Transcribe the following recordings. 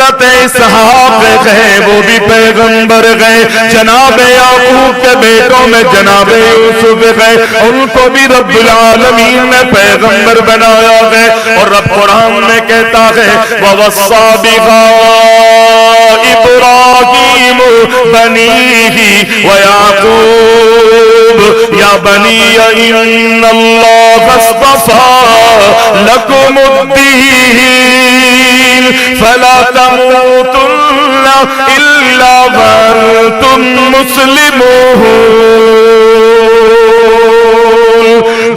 حضرت اسحاق گئے وہ بھی پیغمبر گئے، جناب یعقوب کے بیٹوں میں جناب یوسف گئے ان کو بھی رب العالمین نے پیغمبر بنایا گئے۔ اور رب قرآن میں کہتا ہے وَوَصَّى بِهَا إِبْرَاهِيمُ بَنِيهِ وَيَعْقُوبُ يَا بَنِيَّ إِنَّ اللَّهَ اصْطَفَىٰ لَكُمُ الدِّينَ فَلَا تَمُوتُنَّ إِلَّا وَأَنتُم مُّسْلِمُونَ۔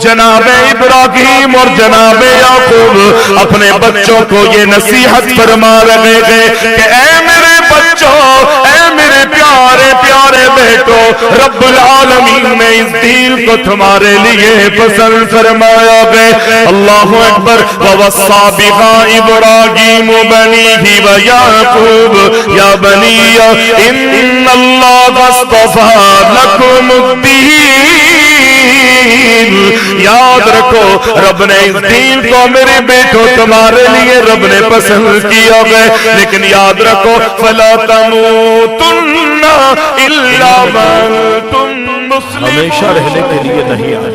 جناب ابراہیم اور جناب یعقوب اپنے بچوں کو یہ نصیحت فرما رہے ہیں کہ اے میرے بچوں، اے میرے پیارے پیارے بیٹوں، رب العالمین نے اس دین کو تمہارے لیے پسند فرمایا ہے۔ اللہ اکبر۔ وَوَصَّى بِهَا إِبْرَاهِيمُ بَنِيهِ وَيَعْقُوبُ يَا بَنِيَّ إِنَّ اللَّهَ اصْطَفَىٰ لَكُمُ الدِّينَ۔ یاد رکھو رب نے اس دین کو میرے بیٹوں تمہارے لیے رب نے پسند کیا ہے، لیکن یاد رکھو فَلَا تَمُوتُنَّ إِلَّا وَأَنتُم مُّسْلِمُونَ۔ ہمیشہ رہنے کے لیے نہیں آیا،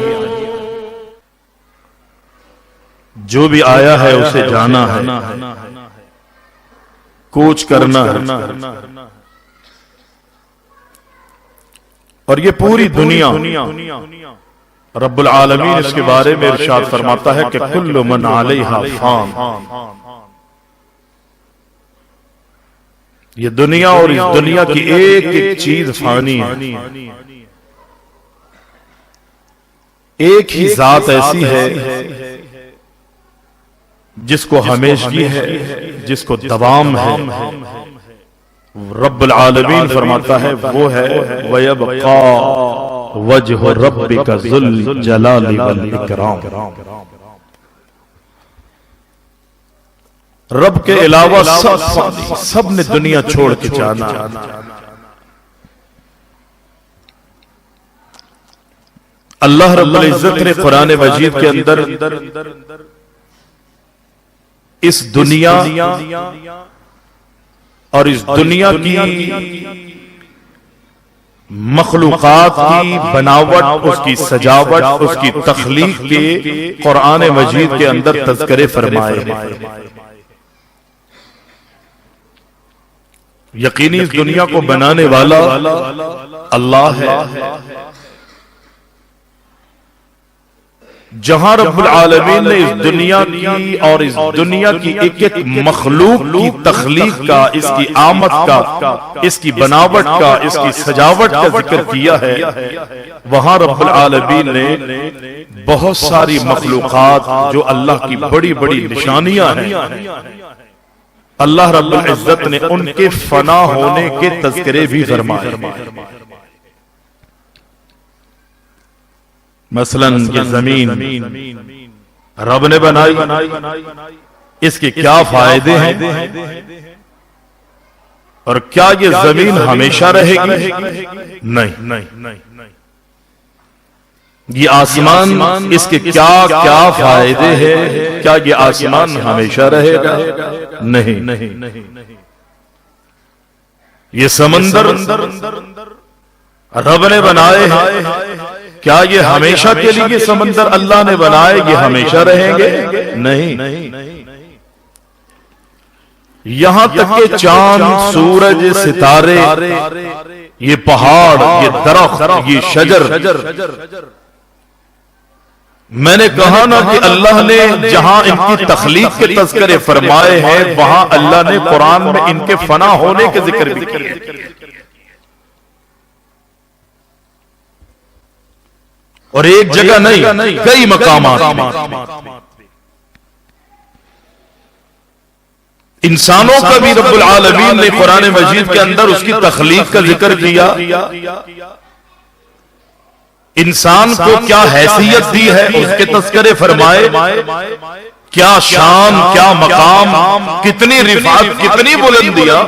جو بھی آیا ہے اسے جانا ہے، کوچ کرنا ہے۔ اور یہ پوری دنیا رب العالمین اس کے بارے میں ارشاد فرماتا ہے کہ کل من علیہا فان، یہ دنیا اور اس دنیا کی ایک ایک چیز فانی ہے، ایک ہی ذات ایسی ہے جس کو ہمیشگی ہے، جس کو دوام ہے۔ رب العالمین فرماتا ہے وہ ہے وَيَبْقَى وَجْهُ رَبِّكَ ذُو الْجَلَالِ وَالْإِكْرَامِ۔ رب کے علاوہ سب نے دنیا چھوڑ کے جانا۔ اللہ رب العزت نے قرآن مجید کے اندر اس دنیا اور اس دنیا کی مخلوقات کی بناوٹ، اس کی سجاوٹ، اس کی تخلیق کے قرآن مجید کے اندر تذکرے فرمائے ہیں۔ یقینی اس دنیا کو بنانے والا اللہ ہے۔ جہاں رب العالمین نے اس دنیا کی اور اس دنیا کی ایک ایک مخلوق کی تخلیق کا، اس کی آمد کا، اس کی بناوٹ کا، اس کی سجاوٹ کا ذکر کیا ہے، وہاں رب العالمین نے بہت ساری مخلوقات جو اللہ کی بڑی بڑی نشانیاں ہیں، اللہ رب العزت نے ان کے فنا ہونے کے تذکرے بھی فرمائے۔ مثلا یہ زمین رب نے بنائی، اس کے کیا فائدے ہیں اور کیا یہ زمین ہمیشہ رہے گی؟ نہیں۔ یہ آسمان، اس کے کیا کیا فائدے ہیں؟ کیا یہ آسمان ہمیشہ رہے گا؟ نہیں۔ یہ سمندر رب نے بنائے ہیں، کیا یہ ہمیشہ کے لیے سمندر اللہ نے بنائے یہ ہمیشہ رہیں گے؟ نہیں۔ یہاں تک کہ چاند، سورج، ستارے، یہ پہاڑ، یہ درخت، یہ شجر، میں نے کہا نا کہ اللہ نے جہاں ان کی تخلیق کے تذکرے فرمائے ہیں وہاں اللہ نے قرآن میں ان کے فنا ہونے کے ذکر بھی کیے۔ اور ایک جگہ نہیں، کئی مقامات میں انسانوں کا بھی رب العالمین نے قرآن مجید کے اندر اس کی تخلیق کا ذکر کیا، انسان کو کیا حیثیت دی ہے اس کے تذکرے فرمائے، کیا شان، کیا مقام، کتنی رفعت، کتنی بلندیاں،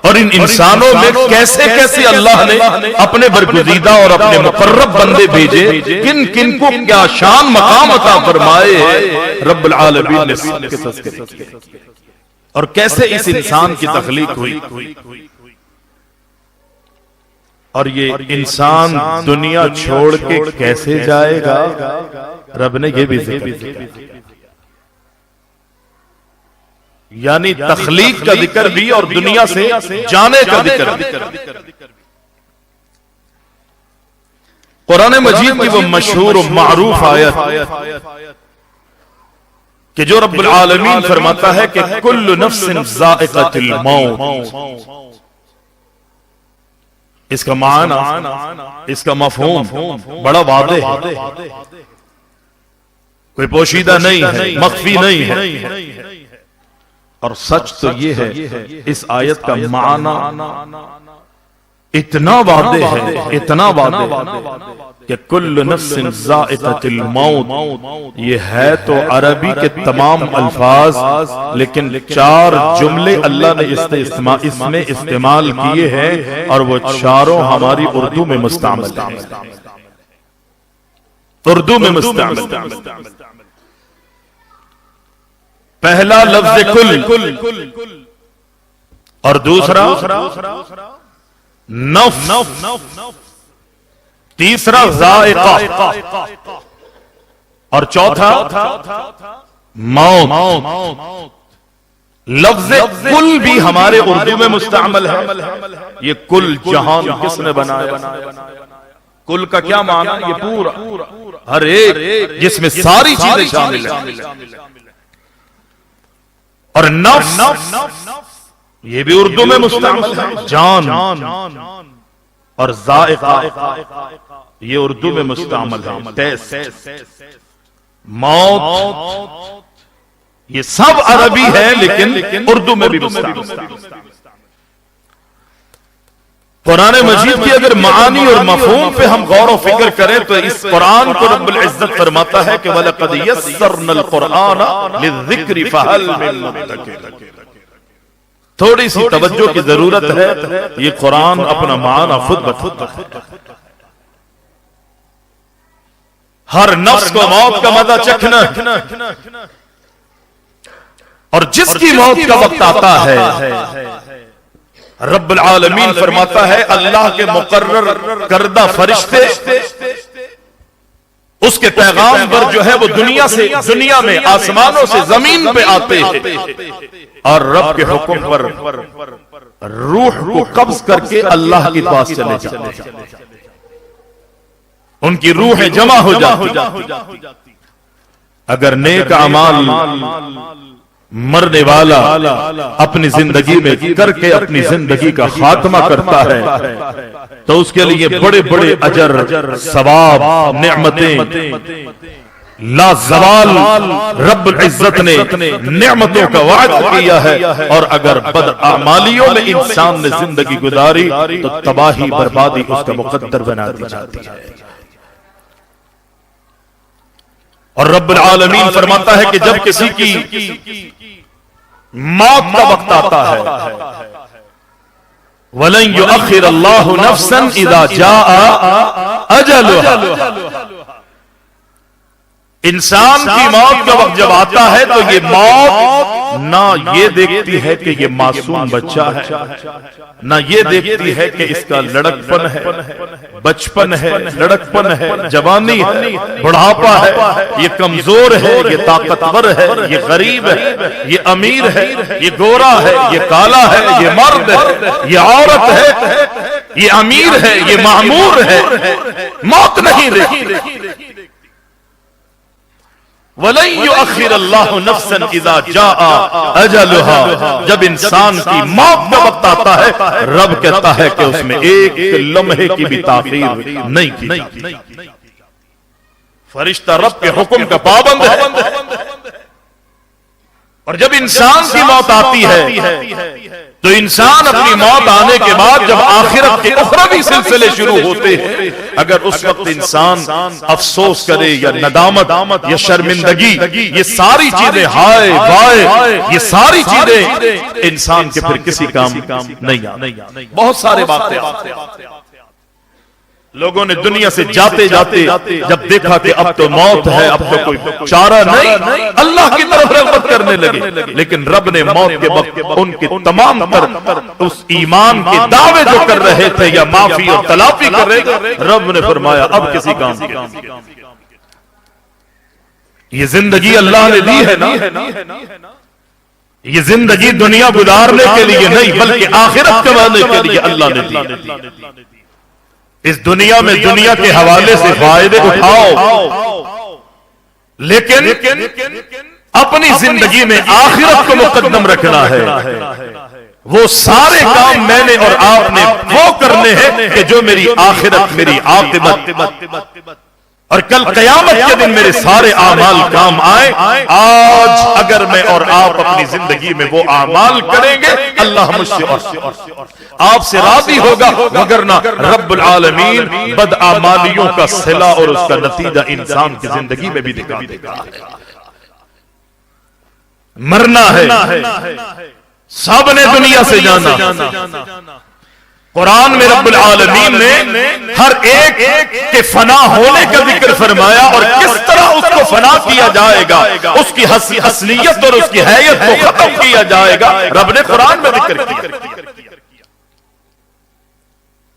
اور ان انسانوں میں کیسے کیسے اللہ نے اپنے برگزیدہ اور اپنے مقرب بندے بھیجے، کن کن کو کیا شان مقام عطا فرمائے رب العالمین نے سب کے تذکرے کیے۔ اور کیسے اس انسان کی تخلیق ہوئی، اور یہ انسان دنیا چھوڑ کے کیسے جائے گا، رب نے یہ بھی ذکر کیا. یعنی تخلیق کا ذکر بھی اور دنیا سے جانے کا ذکر بھی. قرآن مجید کی وہ مشہور و معروف آیت کہ جو رب العالمین فرماتا ہے کہ کل نفس ذائقۃ الموت، اس کا معنی، اس کا مفہوم بڑا واضح ہے، کوئی پوشیدہ نہیں ہے، مخفی نہیں ہے. اور سچ تو یہ ہے اس آیت کا معنی اتنا واضح ہے، اتنا واضح کہ کل نفس ذائقۃ الموت، یہ ہے تو عربی کے تمام الفاظ، لیکن 4 جملے اللہ نے اس میں استعمال کیے ہیں اور وہ چاروں ہماری اردو میں مستعمل ہیں. اردو میں مستعمل. پہلا لفظ کل اور دوسرا نفس، تیسرا ذائقہ اور چوتھا موت. لفظ کل بھی ہمارے اردو میں مستعمل ہے. یہ کل جہان کس نے بنایا؟ کل کا کیا معنی؟ یہ پورا، ہر ایک جس میں ساری چیزیں شامل ہیں. اور نفس یہ بھی اردو میں مستعمل ہے، جان. اور ذائقہ یہ اردو میں مستعمل ہے، ٹیسٹ. موت یہ سب عربی ہے لیکن اردو میں بھی مستعمل. قرآن مجید کی اگر معانی اور مفہوم پہ ہم غور و فکر کریں تو اس قرآن کو رب العزت فرماتا ہے کہ وَلَقَدْ يَسَّرْنَا الْقُرْآنَ لِلذِّكْرِ فَهَلْ مِن مُدَّكِرٍ. تھوڑی سی توجہ کی ضرورت ہے، یہ قرآن اپنا معنی خود بخود. ہر نفس کو موت کا مزہ چکھنا، اور جس کی موت کا وقت آتا ہے رب العالمین فرماتا ہے اللہ کے مقرر کردہ فرشتے اس کے پیغام پر جو ہے وہ دنیا میں آسمانوں سے زمین پہ آتے ہیں اور رب کے حکم پر روح کو قبض کر کے اللہ کے پاس چلے جاتے ہیں. ان کی روحیں جمع ہو جاتی. اگر نیک اعمال مرنے والا اپنی زندگی میں کر کے اپنی زندگی کا خاتمہ کرتا ہے تو اس کے لیے بڑے بڑے اجر، ثواب، نعمتیں لا زوال رب العزت نے نعمتوں کا وعدہ کیا ہے. اور اگر بداعمالیوں میں انسان نے زندگی گزاری تو تباہی بربادی اس کا مقدر بنا دی جاتی ہے. اور رب العالمین فرماتا ہے کہ جب کسی کی موت کا وقت آتا ہے وَلَن يُؤَخِّرَ اللَّهُ نَفْسًا إِذَا جَاءَ أَجَلُهَا. انسان کی موت کا وقت جب آتا ہے تو یہ موت نہ یہ دیکھتی ہے کہ یہ معصوم بچہ ہے، نہ یہ دیکھتی ہے کہ اس کا لڑکپن ہے، بچپن ہے، لڑکپن ہے، جوانی ہے، بڑھاپا ہے، یہ کمزور ہے، یہ طاقتور ہے، یہ غریب ہے، یہ امیر ہے، یہ گورا ہے، یہ کالا ہے، یہ مرد ہے، یہ عورت ہے، یہ امیر ہے، یہ معمور ہے. موت نہیں دیکھتی. وَلَن يُؤَخِّرَ اللَّهُ نَفْسًا إِذَا جَاءَ أَجَلُهَا. جب انسان کی موت کا وقت آتا ہے رب کہتا ہے کہ اس میں ایک لمحے کی بھی تاخیر نہیں کی. فرشتہ رب کے حکم کا پابند ہے. اور جب انسان کی موت آتی ہے تو انسان اپنی موت آنے کے بعد جب آخرت کے اخروی سلسلے شروع ہوتے ہیں اگر اس وقت انسان افسوس کرے یا ندامت یا شرمندگی، یہ ساری چیزیں ہائے بائے، یہ ساری چیزیں انسان کے پھر کسی کام نہیں آتی. بہت سارے باتیں لوگوں نے دنیا سے جاتے جاتے جب دیکھا کہ اب تو موت ہے، اب تو کوئی چارہ نہیں، اللہ کی طرف رغبت کرنے لگے، لیکن رب نے موت کے وقت ان کے تمام تر اس ایمان کے دعوے جو کر رہے تھے یا معافی اور تلافی کر رہے تھے، رب نے فرمایا اب کسی کام کی یہ زندگی اللہ نے دی ہے نا، یہ زندگی دنیا گزارنے کے لیے نہیں بلکہ آخرت کمانے کے لیے اللہ نے دی۔ اس دنیا میں دنیا کے حوالے سے فائدے اٹھاؤ، لیکن اپنی زندگی میں آخرت کو مقدم رکھنا ہے۔ وہ سارے کام میں نے اور آپ نے وہ کرنے ہیں کہ جو میری آخرت، میری عاقبت اور کل قیامت کے دن میرے سارے اعمال کام آئے۔ آج اگر میں اور آپ اپنی زندگی میں وہ اعمال کریں گے، اللہ مجھ سے اور آپ سے راضی ہوگا، وگرنہ رب العالمین بدعمالیوں کا صلہ اور اس کا نتیجہ انسان کی زندگی میں بھی دکھا دے گا۔ مرنا ہے، سب نے دنیا سے جانا۔ قرآن میں رب العالمین نے ہر ایک کے فنا ہونے کا ذکر فرمایا اور کس طرح اس کو فنا کیا جائے گا، اس کی اصلیت اور اس کی حیت کو ختم کیا جائے گا، رب نے قرآن میں ذکر کیا۔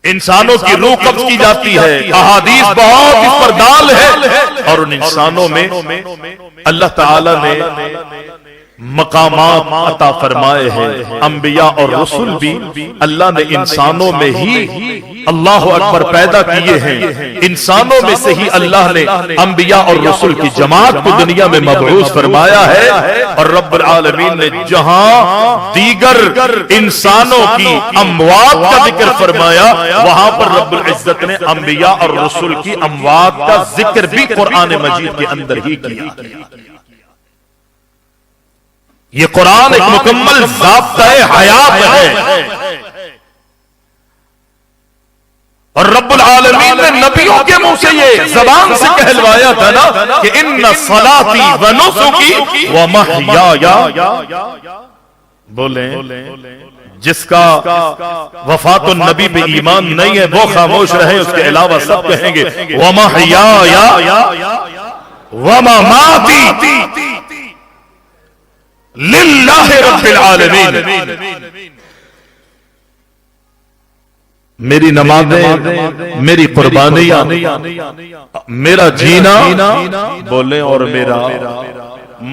انسانوں کی روح قبض کی جاتی ہے، احادیث بہت اس پر دال ہے، اور ان انسانوں میں اللہ تعالی نے مقامات عطا فرمائے ہیں۔ انبیاء اور رسول بھی اللہ نے انسانوں میں ہی اللہ اکبر پیدا کیے ہیں، انسانوں میں سے ہی اللہ نے انبیاء اور رسول کی جماعت کو دنیا میں مبعوث فرمایا ہے، اور رب العالمین نے جہاں دیگر انسانوں کی اموات کا ذکر فرمایا، وہاں پر رب العزت نے انبیاء اور رسول کی اموات کا ذکر بھی قرآن مجید کے اندر ہی کیا۔ یہ قرآن ایک مکمل ضابطہ حیات ہے، اور رب العالمین نے نبیوں کے منہ سے یہ زبان سے کہلوایا تھا نا کہ ان صلاتی و نسکی و محیایا، بولیں جس کا وفات النبی پہ ایمان نہیں ہے وہ خاموش رہے، اس کے علاوہ سب کہیں گے و محیایا و مماتی للہ رب العالمین۔ میری نمازیں، میری قربانیاں، میرا جینا، بولیں، اور میرا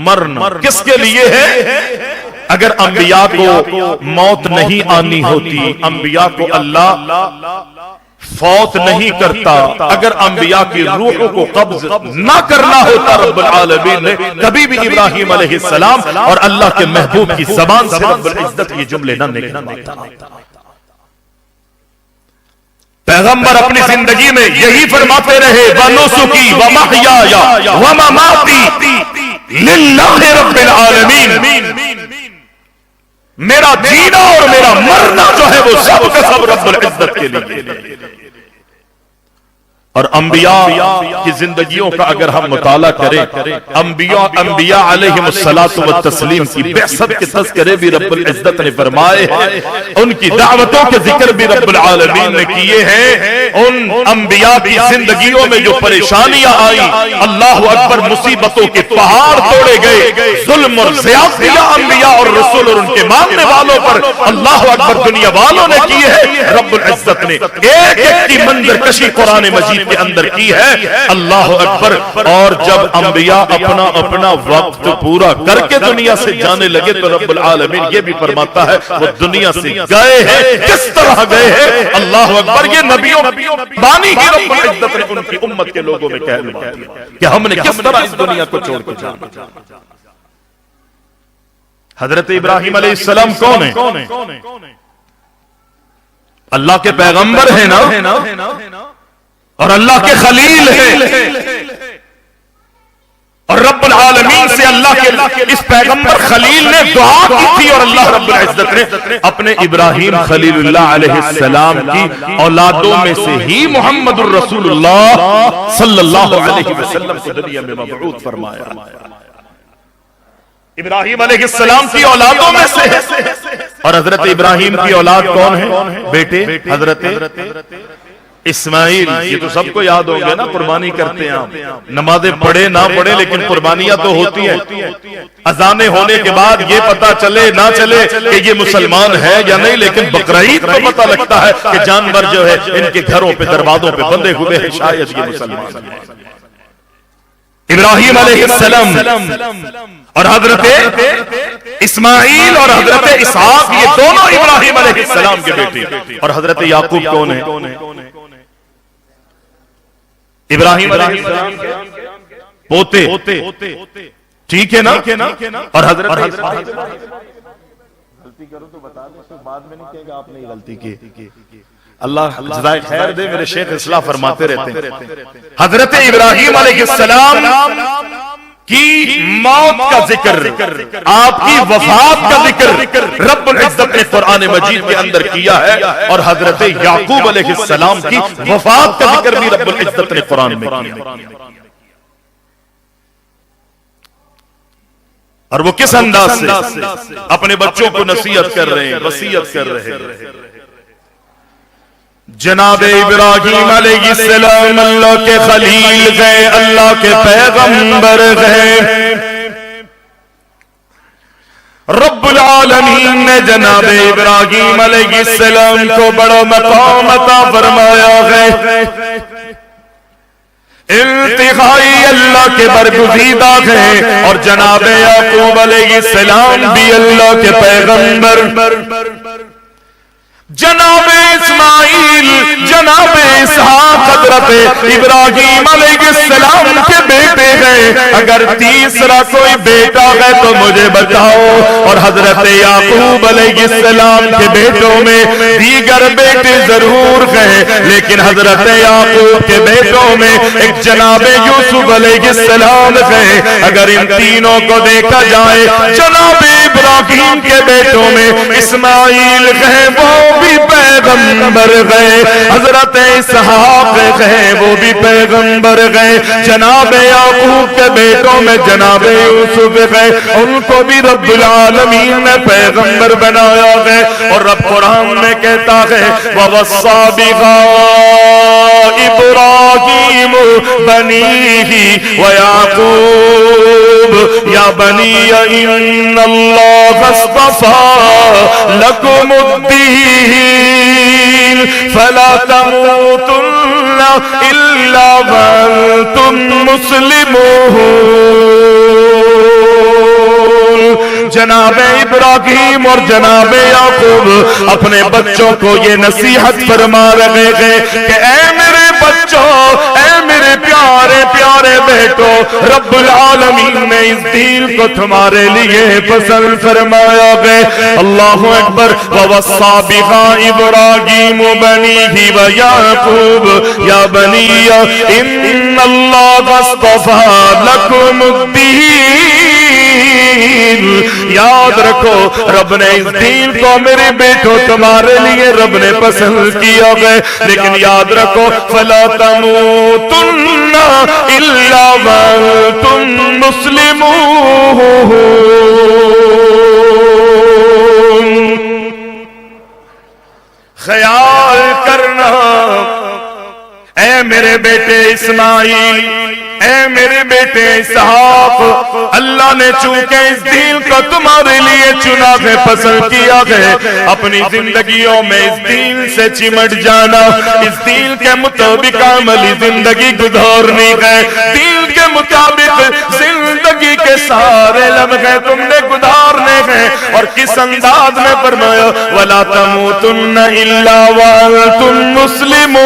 مرنا کس کے لیے ہے؟ اگر انبیاء کو موت نہیں آنی ہوتی، انبیاء کو اللہ فوت نہیں کرتا، اگر انبیاء کی روحوں کو قبض نہ کرنا ہوتا، رب العالمین نے کبھی بھی ابراہیم علیہ السلام اور اللہ کے محبوب کی زبان سے رب العزت یہ جملے نہ نکلتا۔ پیغمبر اپنی زندگی میں یہی فرماتے رہے وَنُسُكِي وَمَحْيَايَ وَمَمَاتِي لِلَّهِ رَبِّ الْعَالَمِينَ، میرا جینا اور میرا مرنا جو ہے وہ سب کا سب رب العزت کے لیے۔ اور انبیاء کی زندگیوں کا اگر ہم مطالعہ کریں، انبیاء علیہم الصلاۃ والتسلیم کی بعثت کے تذکرے بھی رب العزت نے فرمائے ہیں، ان کی دعوتوں کے ذکر بھی رب العالمین نے کیے ہیں۔ ان انبیاء کی زندگیوں میں جو پریشانیاں آئیں، اللہ اکبر، مصیبتوں کے پہاڑ توڑے گئے، ظلم اور زیادتیاں انبیاء اور رسول اور ان کے ماننے والوں پر اللہ اکبر دنیا والوں نے کیے ہیں، رب العزت نے ایک ایک کی منظر کشی قرآن مجید کے اندر کی ہے، اللہ اکبر۔ اور جب انبیاء اپنا اپنا وقت پورا کر کے دنیا سے جانے لگے تو رب العالمین یہ بھی فرماتا ہے وہ دنیا سے گئے ہیں، کس طرح گئے ہیں، اللہ اکبر۔ یہ نبیوں بانی ہی رب العزت نے ان کی امت کے لوگوں میں کہہ دیا کہ ہم نے کس طرح اس دنیا کو چھوڑ کے جانا۔ حضرت ابراہیم علیہ السلام کون ہیں؟ اللہ کے پیغمبر ہیں نا، اور اللہ کے خلیل ہیں، اور رب العالمین سے اللہ کے اس پیغمبر خلیل نے دعا کی تھی، اور اللہ رب العزت نے اپنے ابراہیم خلیل اللہ علیہ السلام کی اولادوں میں سے ہی محمد الرسول اللہ صلی اللہ علیہ وسلم کو دنیا میں مبعوث فرمایا۔ ابراہیم علیہ السلام کی اولادوں میں سے ہے، اور حضرت ابراہیم کی اولاد کون ہے؟ بیٹے حضرت اسماعیل، یہ تو سب کو یاد ہوں گے نا، قربانی کرتے ہیں آپ، نمازیں پڑھے نہ پڑھے لیکن قربانیاں تو ہوتی ہیں۔ اذانے ہونے کے بعد یہ پتا چلے نہ چلے کہ یہ مسلمان ہے یا نہیں، لیکن بقرعید کو پتا لگتا ہے کہ جانور جو ہے ان کے گھروں پہ دروازوں پہ بندے ہوئے ہیں، شاید یہ مسلمان ہے۔ ابراہیم علیہ السلام اور حضرت اسماعیل اور حضرت اسحاق، یہ دونوں ابراہیم علیہ السلام کے بیٹے۔ اور حضرت یعقوب کون ہے؟ ابراہیم علیہ السلام پوتے، ٹھیک ہے نا؟ اور حضرت غلطی کرو تو بتا دیں، بعد میں نہیں کہے گا آپ نے غلطی کی۔ اللہ جزائے خیر دے، میرے شیخ اصلاح فرماتے رہتے ہیں، حضرت ابراہیم علیہ السلام کی موت کا ذکر، آپ کی وفات کا ذکر رب العزت نے قرآن مجید کے اندر کیا ہے، اور حضرت یعقوب علیہ السلام کی وفات کا ذکر بھی رب العزت نے قرآن میں کیا۔ اور وہ کس انداز سے اپنے بچوں کو نصیحت کر رہے ہیں، وصیت کر رہے ہیں۔ جناب ابراہیم علیہ السلام اللہ کے خلیل گئے، اللہ کے پیغمبر گئے۔ رب العالمین نے جناب ابراہیم علیہ السلام کو بڑا مقام عطا فرمایا ہے، انتہائی اللہ کے برگزیدہ ہیں، اور جناب یعقوب علیہ السلام بھی اللہ کے پیغمبر، جناب اسماعیل، جناب اسحاق حضرت ابراہیم علیہ السلام کے بیٹے ہیں۔ اگر تیسرا کوئی بیٹا ہے تو مجھے بتاؤ۔ اور حضرت یعقوب علیہ السلام کے بیٹوں میں دیگر بیٹے ضرور ہیں، لیکن حضرت یعقوب کے بیٹوں میں ایک جناب یوسف علیہ السلام ہیں۔ اگر ان تینوں کو دیکھا جائے، جناب ابراہیم کے بیٹوں میں اسماعیل ہیں، وہ بھی پیغمبر گئے، حضرت اسحاق گئے، وہ بھی پیغمبر گئے، جناب یعقوب کے بیٹوں میں جناب یوسف گئے، ان کو بھی رب العالمین نے پیغمبر بنایا گئے۔ اور رب قرآن میں کہتا ہے وَوَصَّى بِهَا إِبْرَاهِيمُ بَنِيهِ وَيَعْقُوبُ يَا بَنِيَّ إِنَّ اللَّهَ اصْطَفَىٰ لَكُمُ الدِّينَ فَلَا تَمُوتُنَّ إِلَّا وَأَنْتُمْ مُسْلِمُونَ۔ جناب ابراہیم اور جناب یعقوب اپنے بچوں کو یہ نصیحت فرما رہے ہیں کہ اے میرے بچوں، اے میرے پیارے پیارے بیٹو، رب العالمین نے اس دین کو تمہارے لیے پسند فرمایا ہے۔ اللہ اکبر۔ وَوَصَّى بِهَا إِبْرَاهِيمُ بَنِيهِ وَيَعْقُوبُ يَا بَنِيَّ إِنَّ اللَّهَ اصْطَفَىٰ لَكُمُ الدِّينَ۔ یاد رکھو، رب نے اس دین کو میرے بیٹو تمہارے لیے رب نے پسند کیا ہے، لیکن یاد رکھو فَلَا تَمُوتُنَّ إِلَّا وَأَنْتُمْ مُسْلِمُونَ۔ خیال کرنا، اے میرے بیٹے اسماعیل، اے میرے بیٹے اسحاق، اللہ نے چونکہ اس دین کو تمہارے لیے چنا ہے، پسند کیا ہے، اپنی زندگیوں میں اس دین سے چمٹ جانا، اس دین کے مطابق عملی زندگی گزارنی ہے، دین کے مطابق زندگی کے سارے لمحے تم نے گزارنے ہیں۔ اور کس انداز میں فرمایا وَلَا تَمُوتُنَّ إِلَّا وَأَنْتُمْ مُسْلِمُونَ۔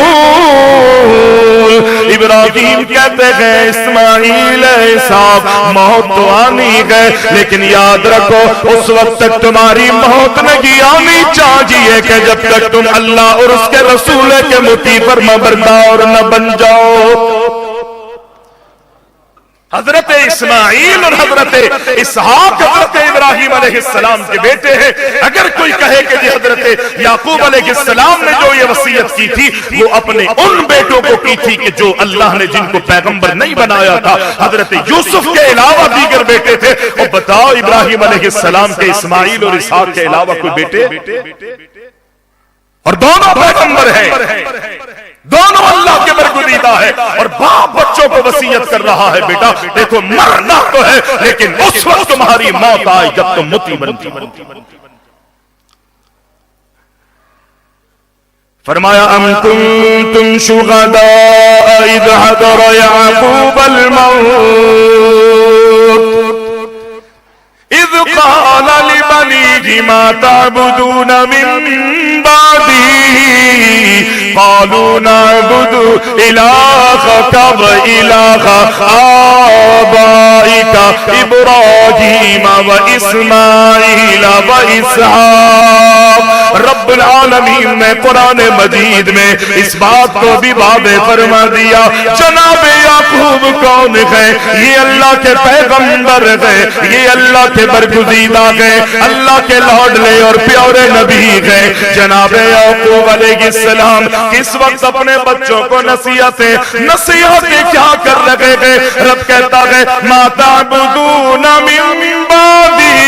ابراہیم کہتے ہیں اسماعیل اسحاق، موت تو آنی ہے، لیکن یاد رکھو اس وقت تک تمہاری موت نہیں آنی چاہیے کہ جب تک تم اللہ اور اس کے رسول کے مطیع فرما بردار نہ بن جاؤ۔ حضرت اسماعیل اور حضرت اسحاق حضرت ابراہیم علیہ السلام کے بیٹے ہیں۔ اگر کوئی کہے کہ جی حضرت یعقوب علیہ السلام نے جو یہ وصیت کی تھی وہ اپنے ان بیٹوں کو کی تھی کہ جو اللہ نے جن کو پیغمبر نہیں بنایا تھا، حضرت یوسف کے علاوہ دیگر بیٹے تھے، اور بتاؤ ابراہیم علیہ السلام کے اسماعیل اور اسحاق کے علاوہ کوئی بیٹے؟ اور دونوں پیغمبر ہیں۔ دونوں اللہ کے برگزیدہ ہے، اور باپ بچوں کو وصیت کر رہا ہے بیٹا دیکھو مرنا تو ہے لیکن اس وقت تمہاری موت آئے جب تم متی بنتی۔ فرمایا ام کنتم شہداء اذ حضر یعقوب الموت اذ قال لبنیہ ما تعبدون من بعدی قالوا نعبد الہک و الہ آبائک ابراہیم و اسماعیل و اسحاق۔ رب العالمین نے قرآن مجید میں اس بات کو بھی واضح فرما دیا جناب یعقوب کون ہے؟ یہ اللہ کے پیغمبر ہیں، یہ اللہ کے برگزیدہ ہیں، اللہ کے لاڈلے اور پیارے نبی ہیں۔ جناب یعقوب علیہ السلام کس وقت اپنے بچوں کو نصیحتیں کیا کر رہے ہیں؟ رب کہتا ہے ما تعبدون من بعدی۔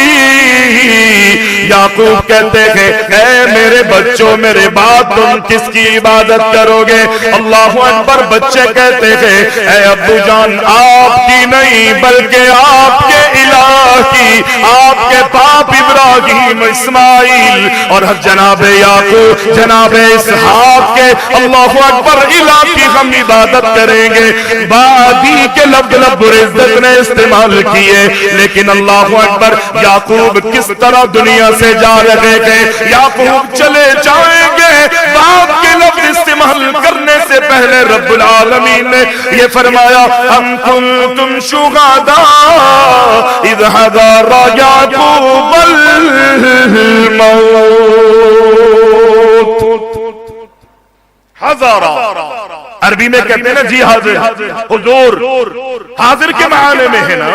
یعقوب کہتے ہیں اے میرے بچوں میرے بعد تم کس کی عبادت کرو گے؟ اللہ اکبر۔ بچے کہتے ہیں اے ابو جان آپ کی نہیں بلکہ آپ کے الہ کی، آپ کے باپ ابراہیم اسماعیل اور جناب یعقوب جناب اسحاق کے اللہ اکبر الہ کی ہم عبادت کریں گے۔ بادی کے لفظ رب العزت نے استعمال کیے لیکن اللہ اکبر یعقوب کس طرح دنیا سے جا رہے تھے؟ یعقوب چلے جائیں گے، باپ کے لفظ استعمال کرنے سے پہلے رب العالمین نے یہ فرمایا ام کنتم شہداء اذ حضر یعقوب الموت۔ حضر عربی میں کہتے ہیں نا جی حاضر، حضور حاضر کے معنی میں ہے نا۔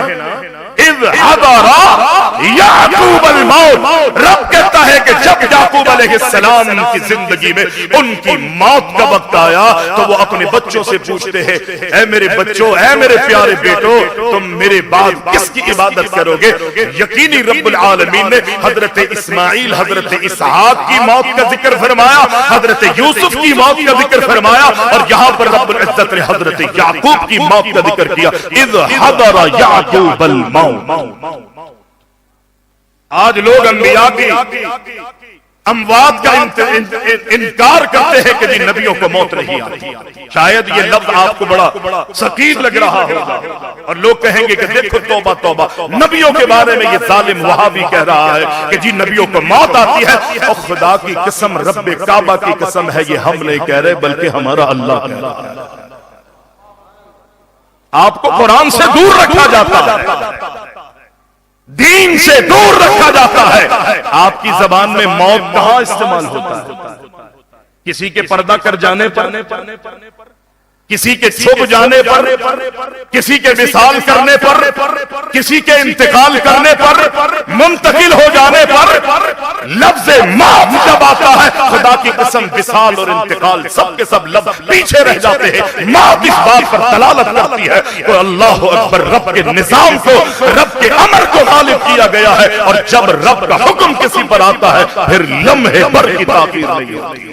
اذ حضر یعقوب الموت، رب کہتا ہے کہ جب یعقوب علیہ السلام کی زندگی میں ان کی موت کا وقت آیا تو وہ اپنے بچوں سے پوچھتے ہیں اے میرے بچوں، اے میرے پیارے بیٹوں، تم میرے بعد کس کی عبادت کرو گے؟ یقینی رب العالمین نے حضرت اسماعیل حضرت اسحاق کی موت کا ذکر فرمایا، حضرت یوسف کی موت کا ذکر فرمایا، اور یہاں پر رب العزت نے حضرت یعقوب کی موت کا ذکر کیا اذ حضر یعقوب الموت۔ آج لوگ انبیاء کی اموات کا انکار کرتے ہیں کہ جی نبیوں کو موت نہیں آتی۔ شاید یہ لفظ آپ کو بڑا ثقیل لگ رہا ہوگا اور لوگ کہیں گے کہ دیکھو توبہ توبہ، نبیوں کے بارے میں یہ ظالم وہابی کہہ رہا ہے کہ جی نبیوں کو موت آتی ہے۔ اور خدا کی قسم رب کعبہ کی قسم ہے یہ ہم نہیں کہہ رہے بلکہ ہمارا اللہ کہہ رہا ہے۔ آپ کو قرآن سے دور رکھا جاتا ہے، دین سے دور رکھا جاتا ہے۔ آپ کی زبان میں موت کہاں استعمال ہوتا ہے؟ کسی کے پردہ کر جانے پر، کسی کے چھپ جانے پر، کسی کے وصال کرنے پر، کسی کے انتقال کرنے پر، منتقل ہو جانے پر لفظ موت جب آتا ہے خدا کی قسم وصال اور انتقال سب کے سب لفظ پیچھے رہ جاتے ہیں۔ موت اس بات پر دلالت کرتی ہے کہ اللہ اکبر رب کے نظام کو، رب کے امر کو غالب کیا گیا ہے، اور جب رب کا حکم کسی پر آتا ہے پھر لمحے بھر کی تاخیر نہیں ہوتی۔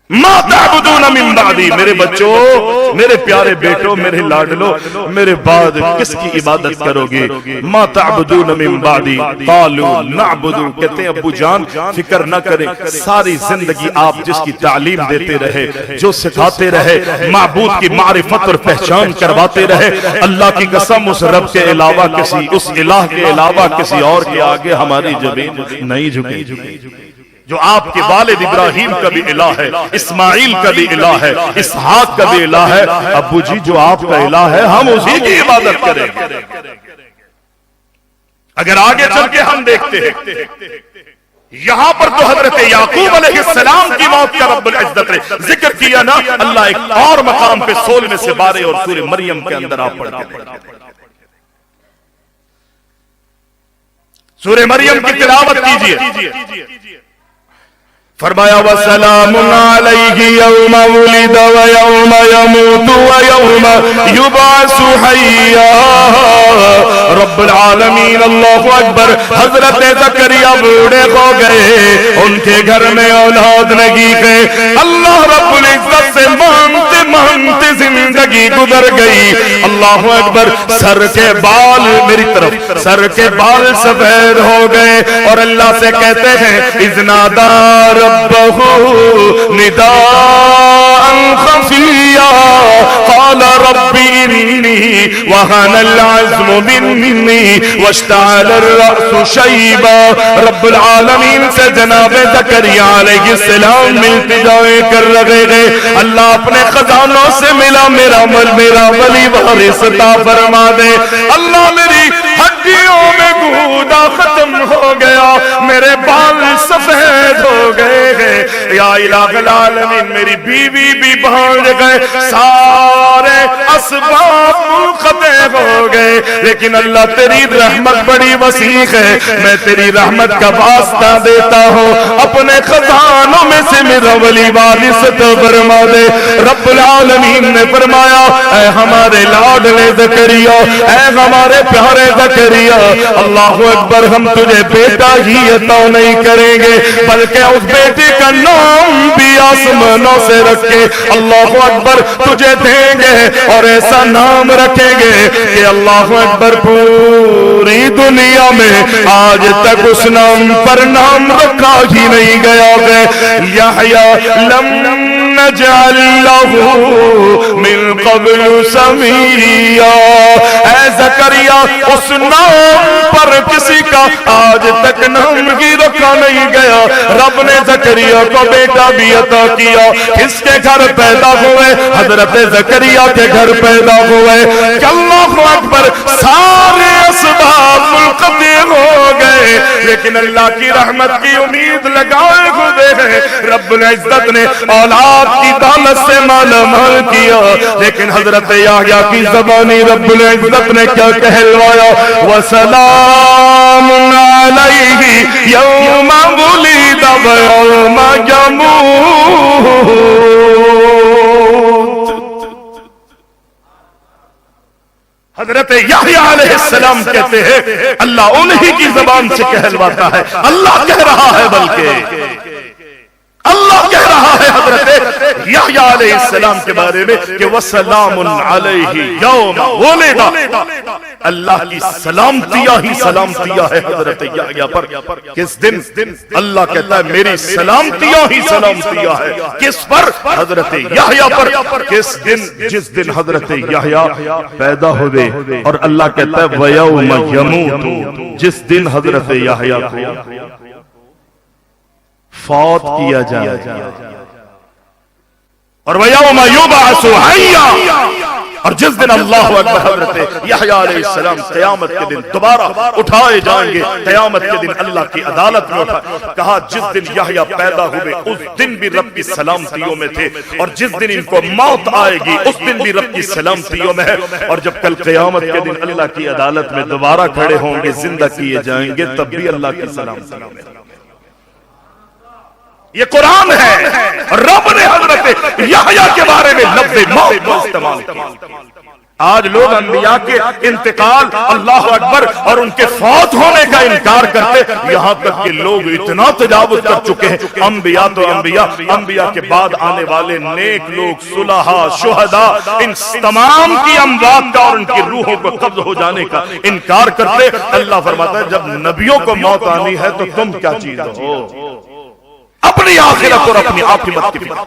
ما تعبدون من بعدی، میرے بچوں میرے پیارے بیٹوں میرے لاڈلو میرے بعد کس کی عبادت کرو گے؟ ما تعبدون من بعدی قالوا نعبد، کہتے ہیں ابو جان فکر نہ کریں، ساری زندگی آپ جس کی تعلیم دیتے رہے، جو سکھاتے رہے، معبود کی معرفت اور پہچان کرواتے رہے، اللہ کی قسم اس رب کے علاوہ کسی، اس الہ کے علاوہ کسی اور کے آگے ہماری زمین نہیں جھکے۔ جو آپ کے والد ابراہیم کا بھی الہ ہے، اسماعیل کا بھی الہ ہے، اسحاق کا بھی الہ ہے، ابو جی جو آپ کا الہ ہے ہم اسی کی عبادت کریں گے۔ اگر آگے چل کے ہم دیکھتے ہیں یہاں پر تو حضرت یعقوب علیہ السلام کی موت کا رب العزت نے ذکر کیا نا، اللہ ایک اور مقام پہ 16 سے 12 اور سورہ مریم کے اندر آپ پڑھ کے سورہ مریم کی تلاوت کیجئے۔ فرمایا وسلام علیہ یوم ولد و یوم یموت و یوم یبعث حیا. رب العالمین اللہ اکبر. حضرت زکریا بوڑھے ہو گئے, ان کے گھر میں اولاد نہیں گئے. اللہ رب العزت سے مانتے مانتے زندگی گزر گئی. اللہ اکبر. سر کے بال میری طرف, سر کے بال سفید ہو گئے اور اللہ سے کہتے ہیں اذ نادى ربه نداء خفيا قال رب إني وهن العزم مني واشتعل الرأس شيبا. رب العالمین سے جناب زکریا علیہ السلام التجائیں کر رہے ہیں, اللہ اپنے خزانوں سے ملا, میرا ولی وارث عطا فرما دے. اللہ میری ہڈیوں میں گودا ختم ہو گیا, میرے بال سفید ہو گئے ہیں. یا الہ العالمین میری بیوی بھی بھاگ گئے, سارے اسباب منقطع ہو گئے, لیکن اللہ تیری رحمت بڑی وسیع ہے, میں تیری رحمت کا واسطہ دیتا ہوں, اپنے خزانوں میں سے میرا ولی وارث عطا فرما دے. رب العالمین نے فرمایا اے ہمارے لاڈلے زکریا, اے ہمارے پیارے زکریا, اللہ اکبر, ہم تجھے بیٹا ہی عطا نہیں کریں گے بلکہ اس بیٹے کا نام بھی آسمانوں سے رکھ کے اللہ اکبر تجھے دیں گے, اور ایسا نام رکھیں گے کہ اللہ اکبر پوری دنیا میں آج تک اس نام پر نام رکھا ہی نہیں گیا ہے. یحییٰ لم نجعل له من قبل سمیا. اے زکریا اس نام پر کسی کا آج تک نام ہی رکھا نہیں گیا. رب نے زکریا کو بیٹا بھی عطا کیا. کس کے گھر پیدا ہوئے؟ حضرت زکریا کے گھر پیدا ہوئے. کہ اللہ اکبر, سارے اسباب منقطع ہو گئے, لیکن اللہ کی رحمت کی امید لگائے ہوئے ہیں. رب العزت نے اولاد کی دولت سے مالا مال کیا, لیکن حضرت یحییٰ کی زبانی رب العزت نے کیا کہلوایا, وسلام علیہ یوم ولد و یوم یموت. حضرت یحییٰ علیہ السلام کہتے ہیں اللہ انہی کی زبان سے کہلواتا ہے, اللہ کہہ رہا ہے, بلکہ اللہ کہہ رہا ہے حضرت یحییٰ علیہ السلام کے بارے میں کہ وسلام علیہ یوم ولد. اللہ کی سلامتیاں ہی سلامتیاں ہے حضرت یحییٰ پر. کس دن اللہ کہتا ہے میری سلامتیاں ہی سلامتیاں ہے. کس پر؟ حضرت یحییٰ پر. کس دن؟ جس دن حضرت یحییٰ پیدا ہوئے, اور اللہ کہتا ہے وَيَوْمَ يَمُوتُ, جس دن حضرت یحییٰ کو فوت کیا جائے, اور وَيَوْمَ يُبْعَثُ حَيًّا, اور جس دن اللہ اکبر حضرت یحییٰ علیہ السلام قیامت کے دن دوبارہ اٹھائے جائیں گے. قیامت کے دن اللہ کی عدالت میں اٹھائے. کہا جس دن یحییٰ پیدا ہوئے اس دن بھی رب کی سلامتیوں میں تھے, اور جس دن ان کو موت آئے گی اس دن بھی رب کی سلامتیوں میں ہے. اور جب کل قیامت کے دن اللہ کی عدالت میں دوبارہ کھڑے ہوں گے, زندہ کیے جائیں گے, تب بھی اللہ کی سلامتیوں میں. یہ قرآن ہے. رب نے حضرت یحییٰ کے بارے میں لفظ موت کو استعمال کیا. آج لوگ انبیاء کے انتقال اللہ اکبر اور ان کے فوت ہونے کا انکار کرتے, یہاں تک کہ لوگ اتنا تجاوز کر چکے ہیں. انبیاء تو انبیاء کے بعد آنے والے نیک لوگ, صلحاء, شہداء, ان تمام کی اموات کا اور ان کی روحوں کو قبض ہو جانے کا انکار کرتے. اللہ فرماتا ہے جب نبیوں کو موت آنی ہے تو تم کیا چیز ہو؟ اپنی آخرت اور اپنی عاقبت کی فکر.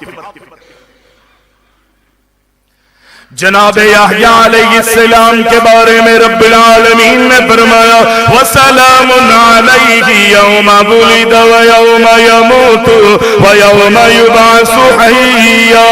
جناب یحییٰ علیہ السلام کے بارے میں رب العالمین نے فرمایا وَسَلَامٌ عَلَيْهِ يَوْمَ وُلِدَ وَيَوْمَ يَمُوتُ وَيَوْمَ يُبْعَثُ حَيًّا.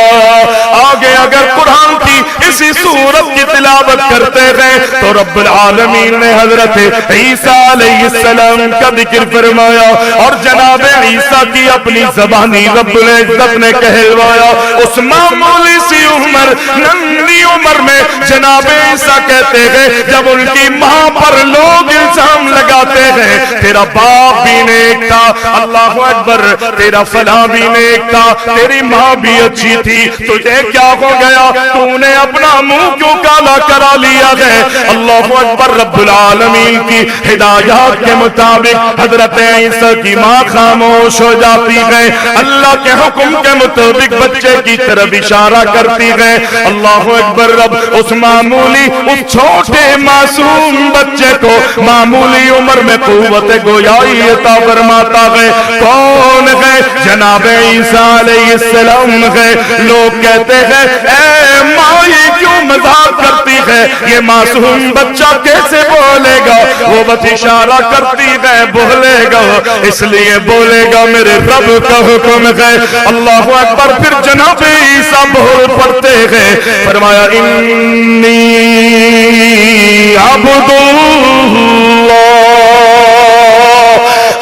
آگے اگر قرآن کی اسی سورت کی تلاوت کرتے ہیں تو رب العالمین نے حضرت عیسیٰ علیہ السلام کا ذکر فرمایا, اور جناب عیسیٰ کی اپنی زبانی رب العزت نے کہلوایا. اس معمولی سی عمر, ننھی معمولی عمر میں جناب عیسیٰ کہتے ہیں جب ان کی ماں پر لوگ الزام لگاتے ہیں تیرا باپ بھی نیک تھا، اللہ اکبر، تیرا فلاں بھی نیک تھا، تیری ماں بھی اچھی تھی، تجھے کیا ہو گیا، تو نے اپنا منہ کیوں کالا کرا لیا ہے؟ اللہ اکبر۔ رب العالمین کی ہدایات کے مطابق حضرت عیسیٰ کی ماں خاموش ہو جاتی ہے، اللہ کے حکم کے مطابق بچے کی طرف اشارہ کرتی ہے۔ اللہ اکبر۔ رب اس معمولی، اس چھوٹے معصوم بچے کو معمولی عمر میں قوت گویائی عطا فرماتا ہے۔ کون ہے؟ جناب عیسیٰ علیہ السلام ہے۔ لوگ کہتے ہیں اے ماں یہ کیوں مذاق کرتی ہے، یہ معصوم بچہ کیسے بولے گا؟ وہ بس اشارہ کرتی ہے بولے گا، اس لیے بولے گا میرے رب کا حکم ہے۔ اللہ اکبر۔ پھر جناب عیسیٰ بول پڑتے ہیں، فرمایا انی عبد اللہ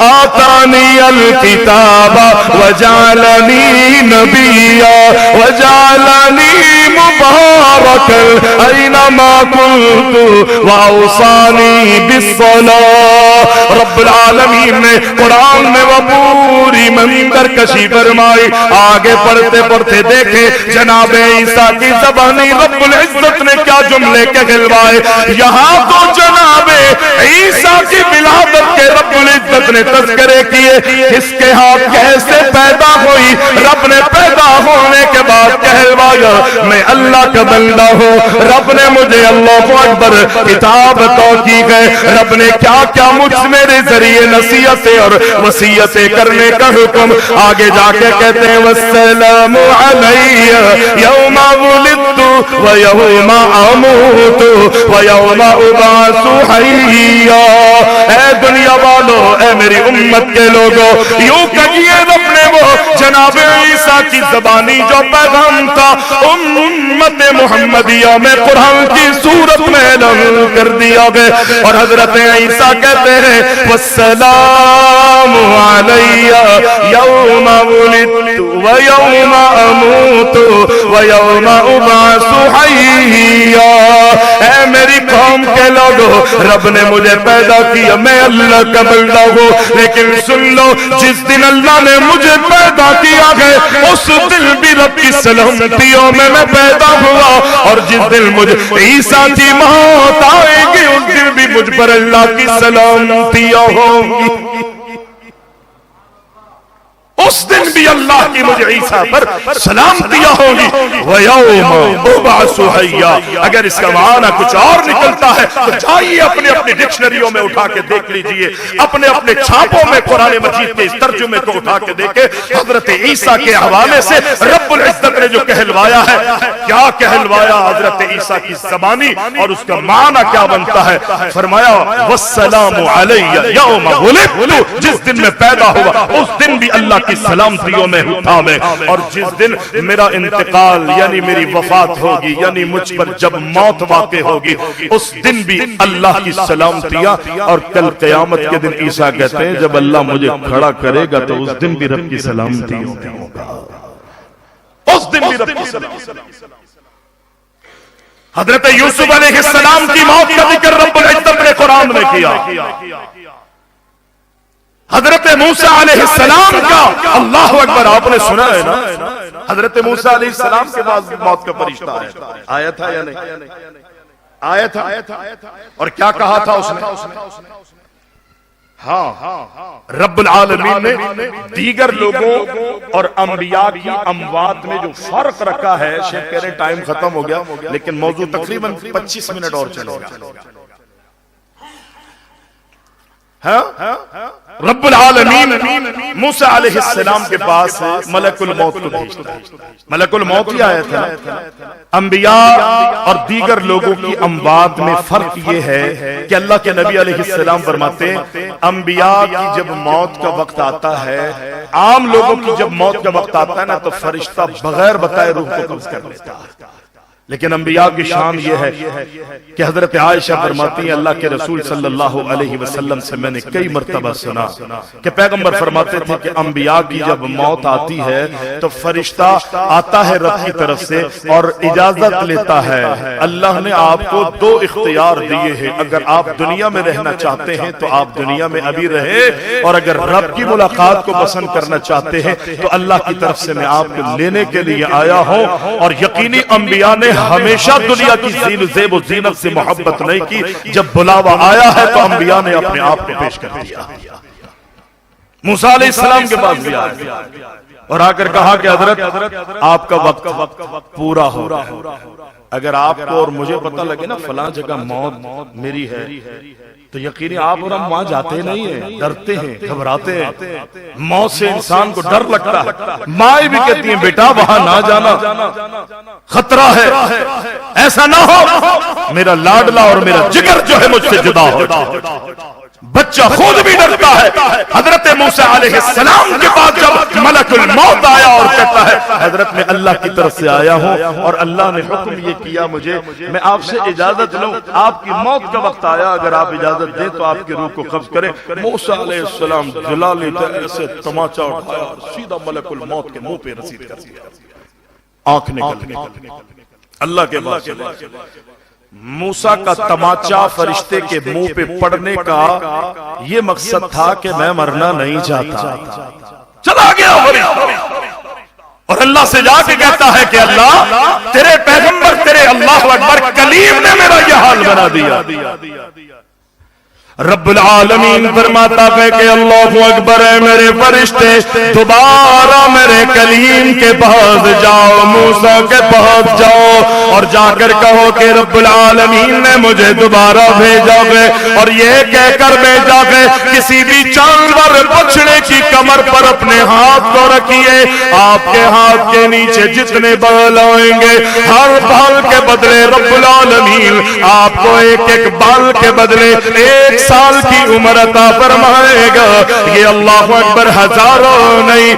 آتانی الکتاب وجعلنی نبیا وجعلنی مبارکا اینما کنت واوصانی بالصلاۃ۔ رب العالمین نے قرآن میں وہ پوری منظر کشی فرمائی۔ آگے پڑھتے پڑھتے دیکھے جناب عیسیٰ کی زبانی رب العزت نے کیا جملے کہلوائے۔ یہاں تو جناب عیسیٰ کی ولادت کے رب العزت نے تذکرے کیے، اس کے ہاتھ کیسے پیدا ہوئی، رب نے پیدا ہونے کے بعد کہلوایا میں اللہ کا بندہ ہوں، رب نے مجھے اللہ اکبر کتاب عطا کی ہے، رب نے کیا کیا مجھ میرے ذریعے نصیحتیں اور وصیتیں کرنے کا حکم۔ آگے جا کے کہتے ہیں والسلام علی یوم ولدت ویوم اموت ویوم ابعث حیا۔ اے دنیا والو، اے میری امت کے لوگوں، یوں کہیے رب نے وہ جناب عیسیٰ کی زبانی جو پیغام تھا امت محمدیہ میں قرآن کی صورت میں اعلان کر دیا گیا۔ اور حضرت عیسیٰ کہتے ہیں والسلام علی یوم ولدت ویوم اموت ویوم ابعث حیا۔ اے میری قوم کے لوگوں، رب نے مجھے پیدا کیا، میں اللہ کا بندہ ہوں، لیکن سن لو جس دن اللہ نے مجھے پیدا کیا ہے اس دن بھی رب کی سلامتیوں میں پیدا ہوا، اور جس دن مجھے عیسیٰ کی موت آئے گی اس دن بھی مجھ پر اللہ کی سلامتیاں ہوں گی، اس دن بھی اللہ کی مجھے عیسیٰ پر سلامتیاں ہوں گی۔ وَيَوْمَ أُبْعَثُ حَيًّا۔ اگر اس کا معنی کچھ اور نکلتا ہے تو جائیے اپنے اپنے ڈکشنریوں میں اٹھا کے دیکھ لیجئے، اپنے اپنے چھاپوں میں قرآن مجید کے اس ترجمے کو اٹھا کے دیکھیں، حضرت عیسیٰ کے حوالے سے رب العزت نے جو کہلوایا ہے، کیا کہلوایا حضرت عیسیٰ کی زبانی اور اس کا معنی کیا بنتا ہے۔ فرمایا وَالسَّلَامُ عَلَيَّ يَوْمَ وُلِدتُ، جس دن میں پیدا ہوا اس دن بھی اللہ کی سلامتیوں میں ہوں میں، اور جس دن میرا انتقال یعنی میری وفات ہوگی، یعنی مجھ پر جب موت واقع ہوگی اس دن بھی اللہ کی سلامتیاں۔ اور کل قیامت کے دن عیسیٰ کہتے ہیں جب اللہ مجھے کھڑا کرے گا تو اس دن بھی رب کی سلامتی ہوگا، اس دن بھی رب کی سلامتی۔ حضرت یوسف علیہ السلام کی موت کا ذکر رب العزت نے قرآن میں کیا، حضرت موسیٰ علیہ السلام کا اللہ اکبر آپ نے سنا ہے نا، حضرت موسیٰ علیہ السلام کے بعد موت کا فرشتہ آیا تھا یا نہیں؟ آیا تھا، اور کیا کہا تھا اس نے؟ ہاں، رب العالمین نے دیگر لوگوں اور انبیاء کی اموات میں جو فرق رکھا ہے، شیخ کہہ رہے ٹائم ختم ہو گیا لیکن موضوع تقریباً 25 منٹ اور چلے گا۔ رب العالمین موسیٰ علیہ السلام کے پاس ملک الموت کو بھیجتا ہے۔ ملک الموت ہی آیا تھا۔ انبیاء اور دیگر لوگوں کی اموات میں فرق یہ ہے کہ اللہ کے نبی علیہ السلام فرماتے ہیں انبیاء کی جب موت کا وقت آتا ہے، عام لوگوں کی جب موت کا وقت آتا ہے نا تو فرشتہ بغیر بتائے روح کو قبض کر لیتا ہے، لیکن انبیاء کی شان یہ ہے کہ حضرت عائشہ فرماتی ہیں اللہ کے رسول صلی اللہ علیہ وسلم سے میں نے کئی مرتبہ سنا کہ پیغمبر فرماتے تھے کہ انبیاء کی جب موت آتی ہے تو فرشتہ آتا ہے رب کی طرف سے اور اجازت لیتا ہے. اللہ نے آپ کو دو اختیار دیے ہیں، اگر آپ دنیا میں رہنا چاہتے ہیں تو آپ دنیا میں ابھی رہے، اور اگر رب کی ملاقات کو پسند کرنا چاہتے ہیں تو اللہ کی طرف سے میں آپ کو لینے کے لیے آیا ہوں. اور یقینی انبیاء نے ہمیشہ دنیا کی زیب و زینت سے محبت نہیں کی، جب بلاوا آیا ہے تو انبیاء نے اپنے آپ کو پیش کر دیا. موسیٰ علیہ السلام کے پاس بھی آئے اور آ کر کہا کہ حضرت آپ کا وقت پورا ہو رہا ہے، اگر آپ کو اور مجھے پتہ لگے نا فلاں جگہ موت میری ہے تو یقینی آپ اور ہم وہاں جاتے نہیں ہیں، ڈرتے ہیں، گھبراتے ہیں. موت سے انسان کو ڈر لگتا ہے. مائیں بھی کہتی ہیں بیٹا وہاں نہ جانا، خطرہ ہے، ایسا نہ ہو میرا لاڈلا اور میرا جگر جو ہے مجھ سے جدا ہو جائے. بچہ خود بھی ڈرتا ہے. حضرت موسیٰ علیہ السلام کے پاس جب ملک الموت آیا اور کہتا ہے حضرت میں اللہ کی طرف سے آیا ہوں اور اللہ نے حکم یہ کیا مجھے، میں آپ سے اجازت لوں، آپ کی موت کا وقت آیا، اگر آپ اجازت دیں تو آپ کی روح کو قبض کریں. موسیٰ علیہ السلام جلالی سے تماچا اٹھایا اور سیدھا ملک الموت کے منہ پہ رسید کر دیا. آنکھ نکل گئی. اللہ کے پاس موسیٰ کا تماچا فرشتے کے منہ پہ پڑنے کا یہ مقصد تھا کہ میں مرنا نہیں چاہتا. چلا گیا اور اللہ سے جا کے کہتا ہے کہ اللہ تیرے پیغمبر تیرے اللہ اکبر کلیم نے میرا یہ حال بنا دیا. رب العالمین فرماتا ہے کہ اللہ اکبر ہے میرے فرشتے دوبارہ میرے کلیم کے پاس جاؤ، موسیٰ کے پاس جاؤ اور جا کر کہو کہ رب العالمین نے مجھے دوبارہ بھیجا ہے اور یہ کہہ کر بھیجا ہے کسی بھی جانور بچڑے کی کمر پر اپنے ہاتھ کو رکھیے، آپ کے ہاتھ کے نیچے جتنے بال آئیں گے ہر بال کے بدلے رب العالمین آپ کو ایک ایک بال کے بدلے 1 سال کی عمر عطا فرمائے گا. یہ اللہ اکبر ہزاروں نہیں،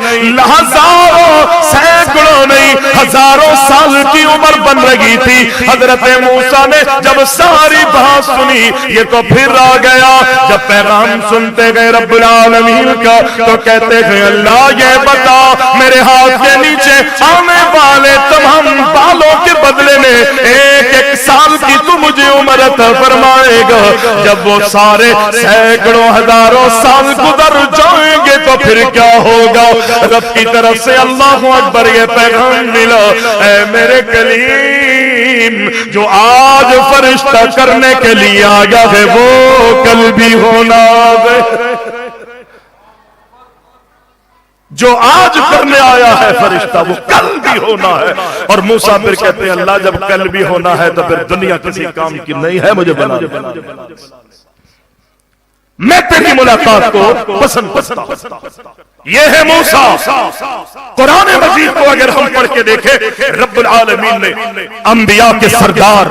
ہزاروں سینکڑوں نہیں، ہزاروں سال کی عمر بن رہی تھی. حضرت موسیٰ نے جب ساری بات سنی یہ تو پھر آ گیا. جب پیغام سنتے گئے رب العالمین کا تو کہتے گئے اللہ یہ بتا میرے ہاتھ کے نیچے آنے والے تمام بالوں کے بدلے میں 1 سال کی تو مجھے عمر عطا فرمائے گا. جب وہ سارے سینکڑوں ہزاروں سال گزر جائیں گے تو پھر کیا ہوگا؟ رب کی طرف سے اللہ اکبر یہ پیغام ملا، اے میرے کلیم جو آج فرشتہ کرنے کے لیے آیا ہے وہ کل بھی ہونا ہے، جو آج کرنے آیا ہے فرشتہ وہ کل بھی ہونا ہے. اور موسیٰ پھر کہتے ہیں اللہ جب کل بھی ہونا ہے تو پھر دنیا کسی کام کی نہیں ہے، مجھے بنا دے، میں تیری ملاقات کو پسند کرتا ہوں. یہ ہے موسیٰ. قرآن مجید کو اگر ہم پڑھ کے دیکھیں رب العالمین نے انبیاء کے سردار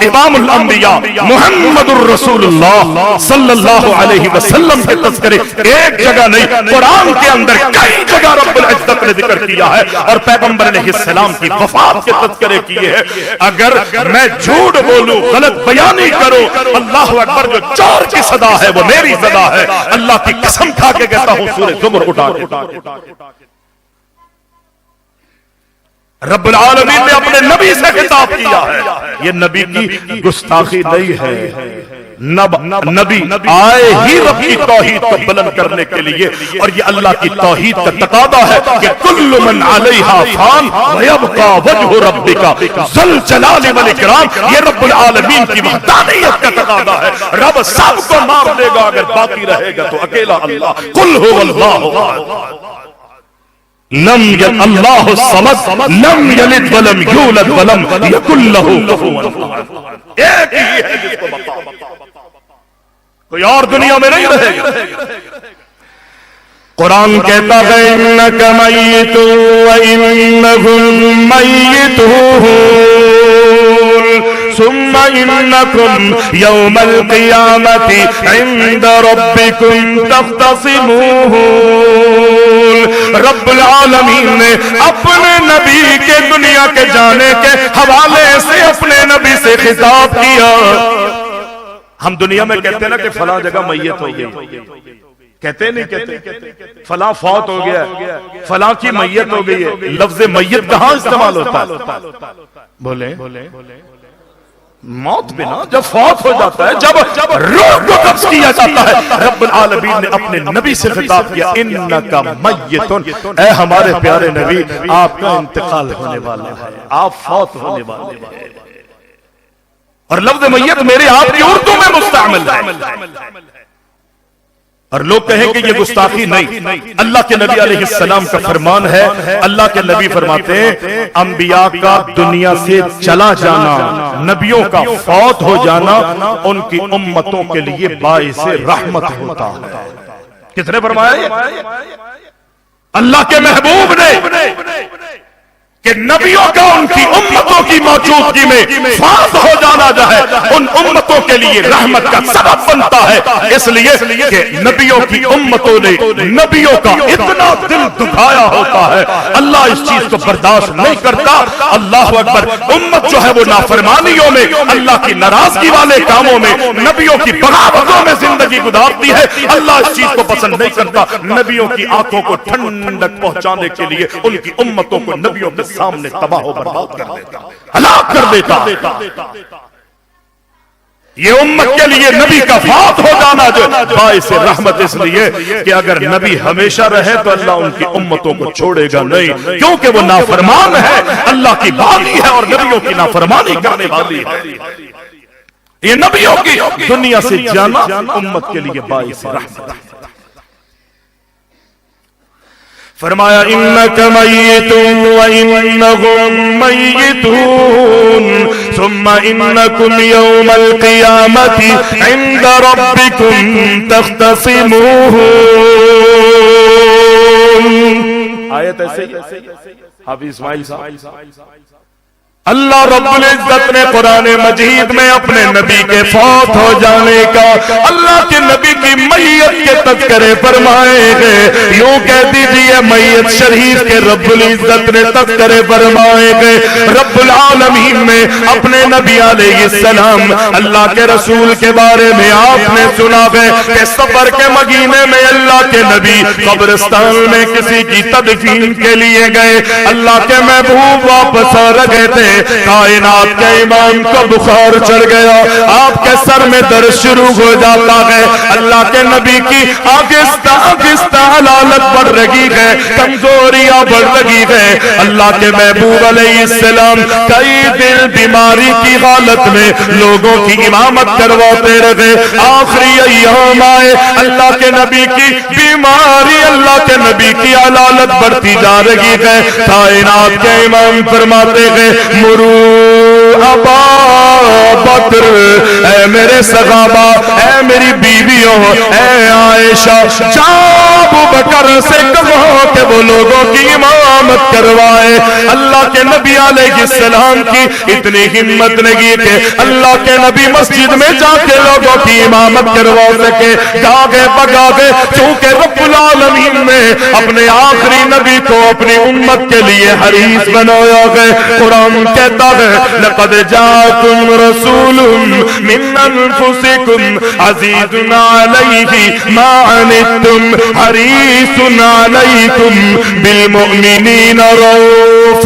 امام الانبیاء محمد الرسول اللہ صلی اللہ علیہ وسلم کے تذکرے ایک جگہ نہیں قرآن کے اندر کئی جگہ رب العزت نے ذکر کیا ہے اور پیغمبر علیہ السلام کی وفات کے تذکرے کیے ہیں. اگر میں جھوٹ بولوں غلط بیانی کروں اللہ اکبر جو چور کی صدا ہے وہ میری صدا ہے. اللہ کی قسم کھا کے کہتا ہوں سورہ زمر اٹھا رب العالمین نے اپنے نبی سے خطاب کیا ہے. یہ نبی کی گستاخی نہیں ہے، نبی آئے ہی رب کی توحید کو بلند کرنے کے لیے اور یہ اللہ کی توحید کا تقاضا ہے کہ کل من علیہا فان ویبقى وجہ ربک ذو الجلال والاکرام. یہ رب العالمین کی وحدانیت کا تقاضا ہے. رب سب کو مار دے گا اگر باقی رہے گا تو اکیلا اللہ. قل هو اللہ احد لم یلد اللہ الصمد لم یلد ولم یولد ولم یکن له کفوا احد. ایک ہی ہے جس کو بتا، کوئی اور دنیا میں نہیں رہے گا. قرآن کہتا ہے انک میت وانہم میتون ثم انکم یوم القیامت عند ربکم تختصمون. رب العالمین نے اپنے نبی کے دنیا کے جانے کے حوالے سے اپنے نبی سے خطاب کیا۔ ہم دنیا میں کہتے ہیں نا کہ فلاں جگہ میت ہو گئی، کہتے نہیں کہتے فلاں فوت ہو گیا، فلاں کی میت ہو گئی ہے، لفظ میت کہاں استعمال ہوتا ہے؟ بولیں موت بنا جب فوت ہو جاتا ہے، جب روح کو قبض کیا جاتا ہے، رب العالمین نے اپنے نبی سے خطاب کیا انکا میتون، اے ہمارے پیارے نبی آپ کا انتقال ہونے والا ہے، آپ فوت ہونے والے ہیں۔ اور لفظ میت میرے آپ کی اردو میں مستعمل ہے، اور لوگ کہیں کہ یہ گستاخی نہیں، اللہ کے نبی علیہ السلام کا فرمان ہے۔ اللہ کے نبی فرماتے ہیں انبیاء کا دنیا سے چلا جانا، نبیوں کا فوت ہو جانا ان کی امتوں کے لیے باعث رحمت ہوتا ہے۔ کس نے فرمایا یہ؟ اللہ کے محبوب نے، کہ نبیوں کا ان کی امتوں کی موجودگی میں فوت ہو جانا جو ہے ان امتوں کے لیے رحمت کا سبب بنتا ہے، اس لیے کہ نبیوں کی امتوں نے نبیوں کا اتنا دل دکھایا ہوتا ہے، اللہ اس چیز کو برداشت نہیں کرتا۔ اللہ اکبر، امت جو ہے وہ نافرمانیوں میں، اللہ کی ناراضگی والے کاموں میں، نبیوں کی بغاوتوں میں زندگی گزارتی ہے، اللہ اس چیز کو پسند نہیں کرتا۔ نبیوں کی آنکھوں کو ٹھنڈک پہنچانے کے لیے ان کی امتوں کو نبیوں کے سامنے تباہ و برباد کر دیتا، ہلاک کر دیتا۔ یہ امت کے لیے نبی کا فوت ہو جانا جو باعث رحمت، اس لیے کہ اگر نبی ہمیشہ رہے تو اللہ ان کی امتوں کو چھوڑے گا نہیں، کیونکہ وہ نافرمان ہے، اللہ کی باغی ہے اور نبیوں کی نافرمانی کرنے والی ہے۔ یہ نبیوں کی دنیا سے جانا امت کے لیے باعث رحمت ہے۔ فرمایا انک میت وانہم میتون ثم انکم یوم القیامت عند ربکم تختصمون۔ آیت ایسے ہی حافظ اسماعیل صاحب، اللہ رب العزت نے قرآن مجید میں اپنے نبی کے فوت ہو جانے کا، اللہ کے نبی کی میت کے تذکرے فرمائے گئے، یوں کہہ دیجئے میت شریف کے رب العزت نے تذکرے فرمائے گئے۔ رب العالمین نے اپنے نبی علیہ السلام اللہ کے رسول کے بارے میں آپ نے سنا ہے کہ سفر کے مہینے میں اللہ کے نبی قبرستان میں کسی کی تدفین کے لیے گئے، اللہ کے محبوب واپس آ رہے تھے، کائنات کے امام کو بخار چڑھ گیا، آپ کے سر میں درد شروع ہو جاتا ہے، اللہ کے نبی کی آہستہ آہستہ حالت بڑھ رہی ہے، کمزوریاں بڑھ رہی ہے۔ اللہ کے محبوب علیہ السلام کئی دن بیماری کی حالت میں لوگوں کی امامت کرواتے رہے، آخری ایام آئے، اللہ کے نبی کی بیماری، اللہ کے نبی کی حالت بڑھتی جا رہی ہے، کائنات کے امام فرماتے ہیں مرو ابا بکر، اے میرے صحابہ، اے میری بیویوں، اے عائشہ، جاؤ ابو بکر سے کہو کہ وہ لوگوں کی امامت کروائے۔ اللہ کے نبی علیہ السلام کی اتنی ہمت نہیں کہ اللہ کے نبی مسجد میں جا کے لوگوں کی امامت کروا سکے، گاگے بگاگے، چونکہ رب العالمین نے اپنے آخری نبی کو اپنی امت کے لیے حریص بنایا ہے۔ قرآن کہتا ہے لقد جاءکم رسول من انفسکم عزیز علیہ ما عنتم حریص علیکم بالمؤمنین رؤوف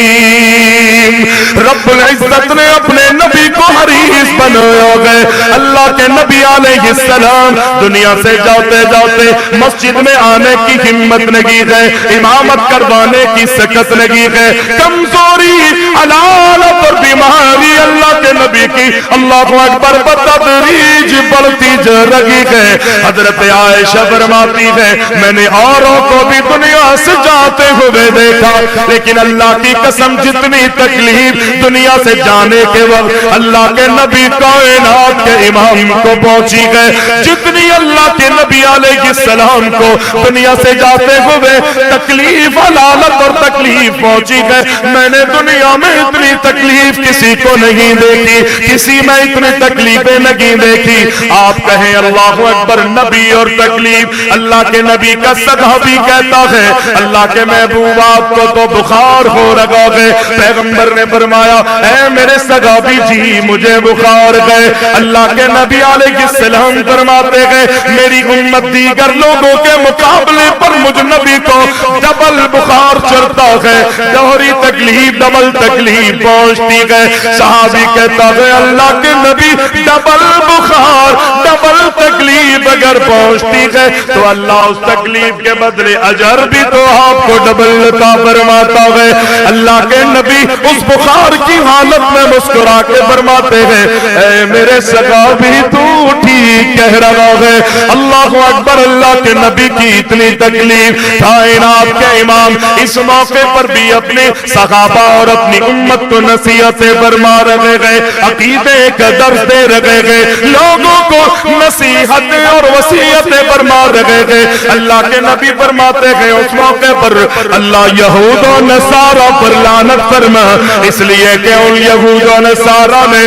رحیم۔ رب العزت نے اپنے نبی کو حریص بنایا ہے۔ اللہ کے نبی علیہ السلام دنیا سے جاتے جاتے مسجد میں آنے کی ہمت نہیں ہے، امامت کروانے کی سکت نہیں ہے، کمزوری، علالت اور بیماری اللہ کے نبی کی اللہ اکبر بتدریج بڑھتی جا رہی ہے۔ حضرت عائشہ فرماتی ہے میں نے اوروں کو بھی دنیا سے جاتے ہوئے دیکھا، لیکن اللہ کی قسم جتنی تکلیف دنیا سے جانے کے وقت اللہ کے نبی کائنات کے امام کو پہنچی گئے. جتنی اللہ کے نبی علیہ السلام کو دنیا سے جاتے ہوئے تکلیف علالت اور تکلیف پہنچی گئے. میں نے دنیا میں اتنی تکلیف کسی کو نہیں دیکھی, کسی میں اتنی تکلیفیں نہیں دیکھی. آپ کہیں اللہ اکبر. نبی اور تکلیف. اللہ کے نبی کا صحابی کہتا ہے اللہ کے محبوب آپ کو تو بخار ہو رہا ہے. پیغمبر نے فرمایا اے میرے صحابی جی مجھے بخار گئے. اللہ کے نبی علیہ السلام فرماتے گئے میری امت دیگر لوگوں کے مقابلے پر مجھ نبی کو ڈبل بخار چڑھتا ہے, دوہری تکلیف ڈبل تکلیف پہنچتی ہے. صحابی کہتا ہے اللہ کے نبی ڈبل بخار ڈبل تکلیف اگر پہنچتی ہے تو اللہ اس تکلیف کے بدلے اجر بھی تو آپ کو ڈبل عطا فرماتا ہے. اللہ کے نبی اس بخار کی حالت میں مسکرا کے فرماتے ہیں اے میرے صحابی تو ٹھیک کہہ رہا ہے. اللہ اکبر. اللہ کے نبی کی اتنی تکلیف. کائنات کے امام اس موقع پر بھی اپنے صحابہ اور اپنی امت کو نصیحتیں فرما رہے گئے, عقیدے کا درس دے رہے گئے, لوگوں کو نصیحتیں اور وصیتیں فرما رہے گئے. اللہ کے نبی فرماتے گئے اس موقع پر اللہ یہود و نصارہ پر لعنت فرما, اس لیے کہ ان یہود و نصارہ نے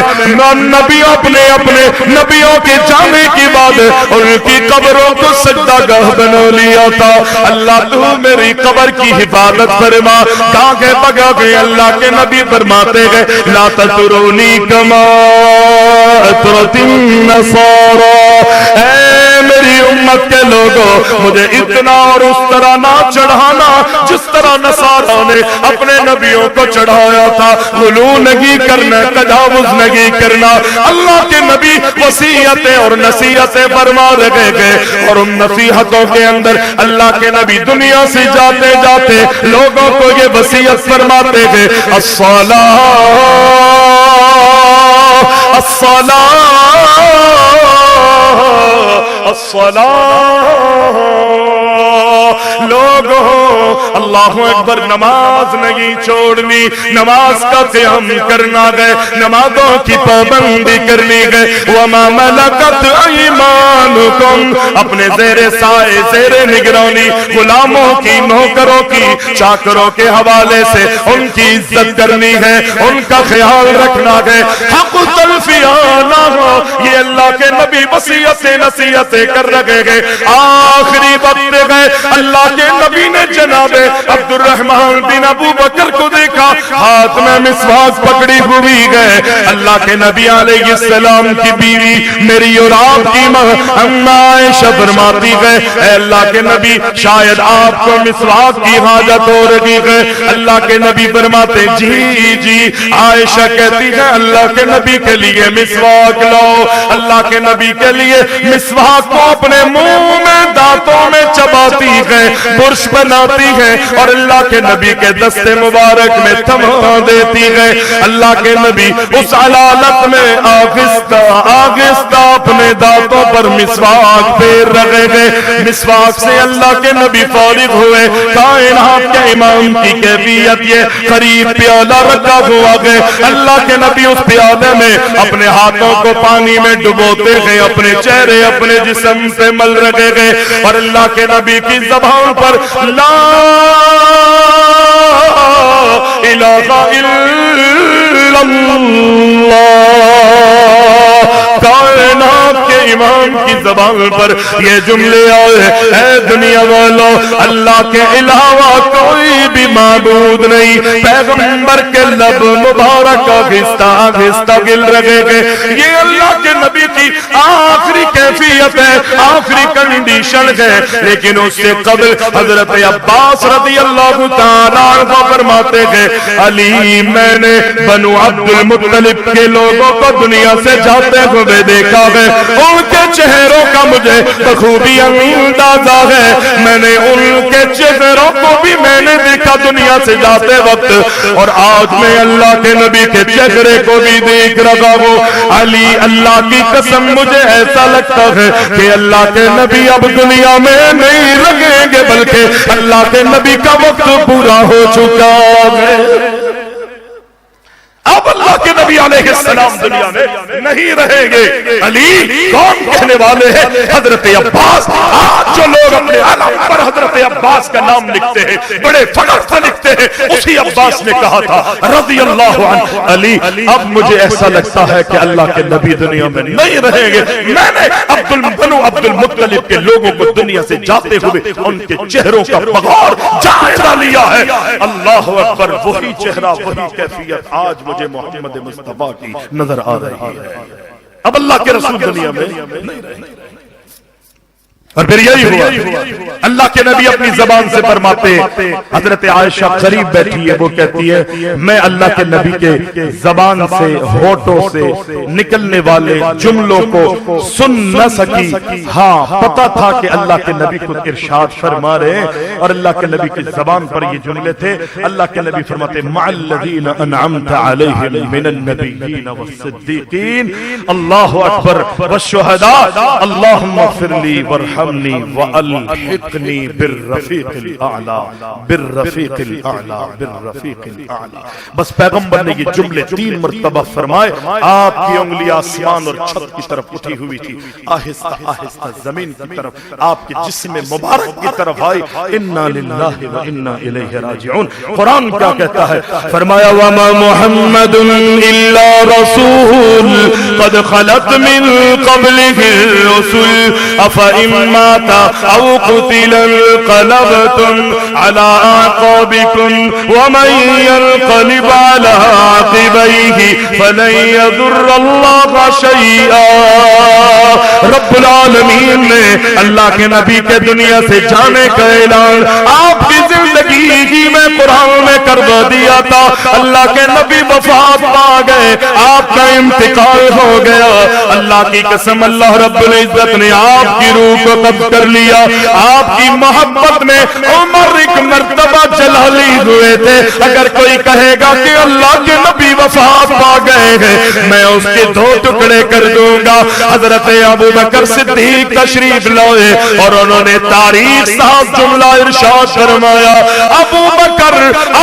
نبی اپنے نبیوں کے جانے کے بعد ان کی قبروں کو سجدہ گاہ بنا لیا تھا. اللہ تو میری قبر کی حفاظت فرما. داغے بگا گئے. اللہ کے نبی فرماتے گئے لا تطرونی کما اطرت النصارى. اے میری امت کے لوگوں مجھے اتنا اور اس طرح نہ چڑھانا جس طرح نصارہ نے اپنے نبیوں کو چڑھایا تھا. غلو نہیں کرنا, تجاوز نہیں کرنا. اللہ کے نبی وصیتیں اور نصیحتیں فرما رہے گئے اور ان نصیحتوں کے اندر اللہ کے نبی دنیا سے جاتے جاتے لوگوں کو یہ وصیت فرماتے گئے الصلاة الصلاة الصلاة. لوگوں اللہ اکبر. نماز نہیں چھوڑنی, نماز کا قیام کرنا گئے, نمازوں کی پابندی کرنی گئے. وما ملکت ایمانکم. اپنے زیر سائے زیر نگرانی غلاموں کی, نوکروں کی, چاکروں کے حوالے سے ان کی عزت کرنی ہے, ان کا خیال رکھنا ہے. حق تلفیانہ ہو. یہ اللہ کے نبی وصیتیں نصیحتیں کر رہے گئے. آخری وقت گئے اللہ کے نبی نے جناب عبد الرحمن بن ابو بکر کو دیکھا ہاتھ میں مسواک پکڑی ہوئی گئے. اللہ کے نبی علیہ السلام کی بیوی میری اور آپ کی ماں اما عائشہ فرماتی گئے اے اللہ کے نبی شاید آپ کو مسواک کی حاجت ہو رہی ہے. اللہ کے نبی فرماتے جی جی. عائشہ کہتی ہے اللہ کے نبی کے لیے مسواک لاؤ. اللہ کے نبی کے لیے مسواک کو اپنے منہ میں دانتوں میں چباتی ہے, برش بناتی ہے اور اللہ کے نبی کے دستے مبارک میں تھما دیتی ہے. اللہ کے نبی اس علالت میں آہستہ آہستہ اپنے دانتوں پر مسواک پھیر رہے گئے. مسواک سے اللہ کے نبی فارغ ہوئے. کائنات کے امام کی کیفیت یہ قریب پیالہ رکھا ہوا ہے. اللہ کے نبی اس پیالے میں اپنے ہاتھوں کو پانی میں ڈبوتے گئے, اپنے چہرے اپنے جسم سے مل رہے گئے اور اللہ کے نبی کی زبان پر لا الہ الا اللہ. کائنات کے امام کی زبان پر یہ جملے آئے اے دنیا والو اللہ کے علاوہ کوئی بھی معبود نہیں. پیغمبر کے لب مبارک آہستہ آہستہ گل رہے گئے. یہ اللہ کے نبی کی آخری کیفیت ہے, آخری کنڈیشن ہے. لیکن اس سے قبل حضرت عباس رضی اللہ تعالیٰ عنہ فرماتے گئے علی میں نے بنو عبد المطلب کے لوگوں کو دنیا سے جاتے ہوئے دیکھا ہے. ان کے چہروں کا مجھے بخوبی اندازہ ہے. میں نے ان کے چہروں کو بھی میں نے دیکھا دنیا سے جاتے وقت اور آج میں اللہ کے نبی کے چہرے کو بھی دیکھ رہا ہوں. علی اللہ کی قسم مجھے ایسا لگتا ہے کہ اللہ کے نبی اب دنیا میں نہیں رہیں گے بلکہ اللہ کے نبی کا وقت پورا ہو چکا ہے. اب اللہ کے نبی علیہ السلام دنیا میں نہیں رہیں گے۔ علی کون کہنے والے ہیں؟ حضرت عباس۔ آج جو لوگ اپنے علم پر حضرت عباس کا نام لکھتے ہیں، بڑے فخر سے لکھتے ہیں، اسی عباس نے کہا تھا رضی اللہ عنہ، علی اب مجھے ایسا لگتا ہے کہ اللہ کے نبی دنیا میں نہیں رہیں گے، میں نے بنو عبد المطلب کے لوگوں کو دنیا سے جاتے ہوئے ان کے چہروں کا بغور جائزہ لیا ہے۔ اللہ اکبر، وہی چہرہ وہی کیفیت آج مجھے محمد مصطفیٰ کی نظر آ رہی ہے۔ اب اللہ کے رسول دنیا میں نہیں رہے۔ اور پھر یہی ہوا، اللہ کے نبی اپنی زبان سے فرماتے، حضرت عائشہ قریب بیٹھی ہے، وہ کہتی ہے میں اللہ کے نبی کے زبان سے، ہونٹوں سے نکلنے والے جملوں کو سن نہ سکی، ہاں پتا تھا کہ اللہ کے نبی کو ارشاد فرما رہے ہیں، اور اللہ کے نبی کی زبان پر یہ جملے تھے۔ اللہ کے نبی فرماتے مع الذین انعمت علیہم من النبیین والصدیقین، اللہ اکبر، والشہداء، اللہم اغفر لی وارحم وَأَلْحِقْنِي بِالرَّفِيقِ الْأَعْلَى بِالرَّفِيقِ الْأَعْلَى بِالرَّفِيقِ الْأَعْلَى۔ بس پیغمبر نے یہ جملے 3 مرتبہ فرمائے، آپ کی انگلی آسمان اور چھت کی طرف اٹھی ہوئی تھی، آہستہ آہستہ زمین کی طرف، آپ کے جسم مبارک کی طرف آئی۔ اِنَّا لِلَّهِ وَإِنَّا إِلَيْهِ رَاجِعُونَ۔ قرآن کیا کہتا ہے؟ فرمایا وَمَا مُحَمَّدٌ إِلَّا رَسُولٌ قَدْ خَلَتْ مِن قَبْلِهِ الرُّسُلُ أَفَإِن مات أو قتل انقلبتم على أعقابكم ومن ينقلب على عقبيه فلن يضر الله شيئا۔ رب العالمین نے اللہ کے نبی کے دنیا سے جانے کا اعلان آپ کی زندگی ہی میں قرآن میں کر دیا تھا۔ اللہ کے نبی وفات پا گئے، آپ کا انتقال ہو گیا۔ اللہ کی قسم، اللہ رب العزت نے آپ کی روح کو قبض کر لیا۔ آپ کی محبت میں عمر ایک مرتبہ جلالی ہوئے تھے۔ اگر کوئی کہے گا کہ اللہ کے نبی وفات پا گئے ہیں، میں اس کے 2 ٹکڑے کر دوں گا۔ حضرت ابو بکر صدیق تشریف لائے اور انہوں نے تاریخ ساز جملہ ارشاد فرمایا، ابو بکر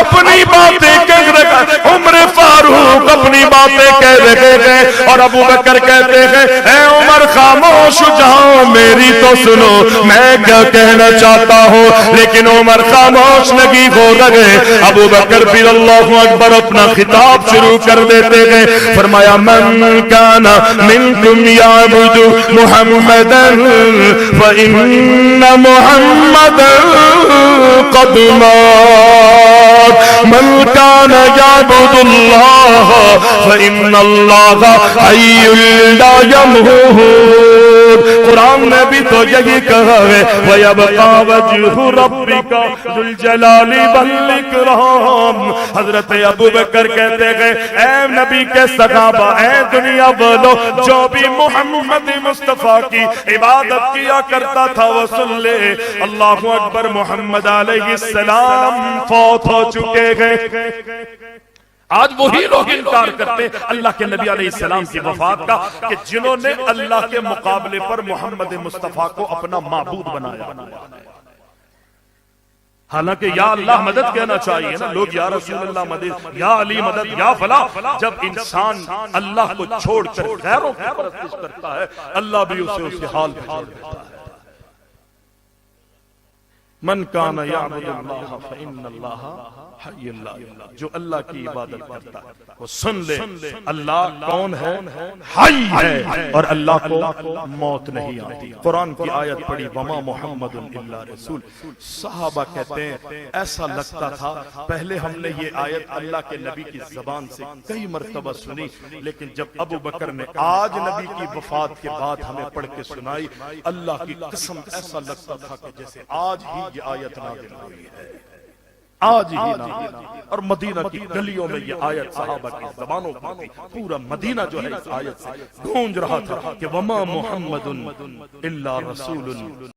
اپنی باتیں کہہ رہے، عمر فاروق اپنی باتیں کہہ رہے ہیں، اور ابو بکر کہتے ہیں اے عمر خاموش ہو جاؤ، میری تو سنو میں کیا کہنا چاہتا ہوں۔ لیکن عمر خاموش لگی ہو رہے، ابو بکر پھر اللہ اکبر اپنا خطاب شروع کر دیتے ہیں۔ فرمایا من کان منکم یعبد محمدا فإن محمدا قد مات، من کان یعبد اللہ فإن اللہ حی لا یموت۔ قرآن نے بھی تو یہی کہا ہے وَيَبْقَى وَجْهُ رَبِّكَ ذُو الْجَلَالِ وَالْإِكْرَامِ۔ حضرت ابو بکر کہتے ہیں اے نبی کے صحابہ، اے دنیا والو، جو بھی محمد مصطفیٰ کی عبادت کیا کرتا تھا وہ سن لے، اللہ اکبر، محمد علیہ السلام فوت ہو چکے ہیں۔ آج وہی لوگ انکار کرتے اللہ کے نبی علیہ السلام کی وفات کا کہ جنہوں نے اللہ کے مقابلے پر محمد مصطفیٰ کو اپنا معبود بنایا۔ حالانکہ یا اللہ مدد کہنا چاہیے نا، لوگ یا رسول اللہ مدد، یا علی مدد، یا فلاں۔ جب انسان اللہ کو چھوڑ کر غیروں کی پرستش کرتا ہے، اللہ بھی اسے اس کے حال پہ چھوڑ دیتا ہے۔ من کان یعبد اللہ فإن اللہ حی لا یموت۔ جو اللہ کی عبادت کرتا ہے وہ سن لے اللہ کون ہے؟ حی ہے، اور اللہ کو موت نہیں آتی۔ قرآن کی آیت پڑھی وما محمد الا رسول۔ صحابہ کہتے ہیں ایسا لگتا تھا پہلے ہم نے یہ آیت اللہ کے نبی کی زبان سے کئی مرتبہ سنی، لیکن جب ابو بکر نے آج نبی کی وفات کے بعد ہمیں پڑھ کے سنائی، اللہ کی قسم ایسا لگتا تھا کہ جیسے آج ہی یہ آیت نازل ہوئی ہے، آج ہی نازل۔ اور مدینہ کی گلیوں میں یہ آیت صحابہ کی زبانوں پر تھی، پورا مدینہ جو ہے اس آیت سے گونج رہا تھا کہ وما محمد الا رسول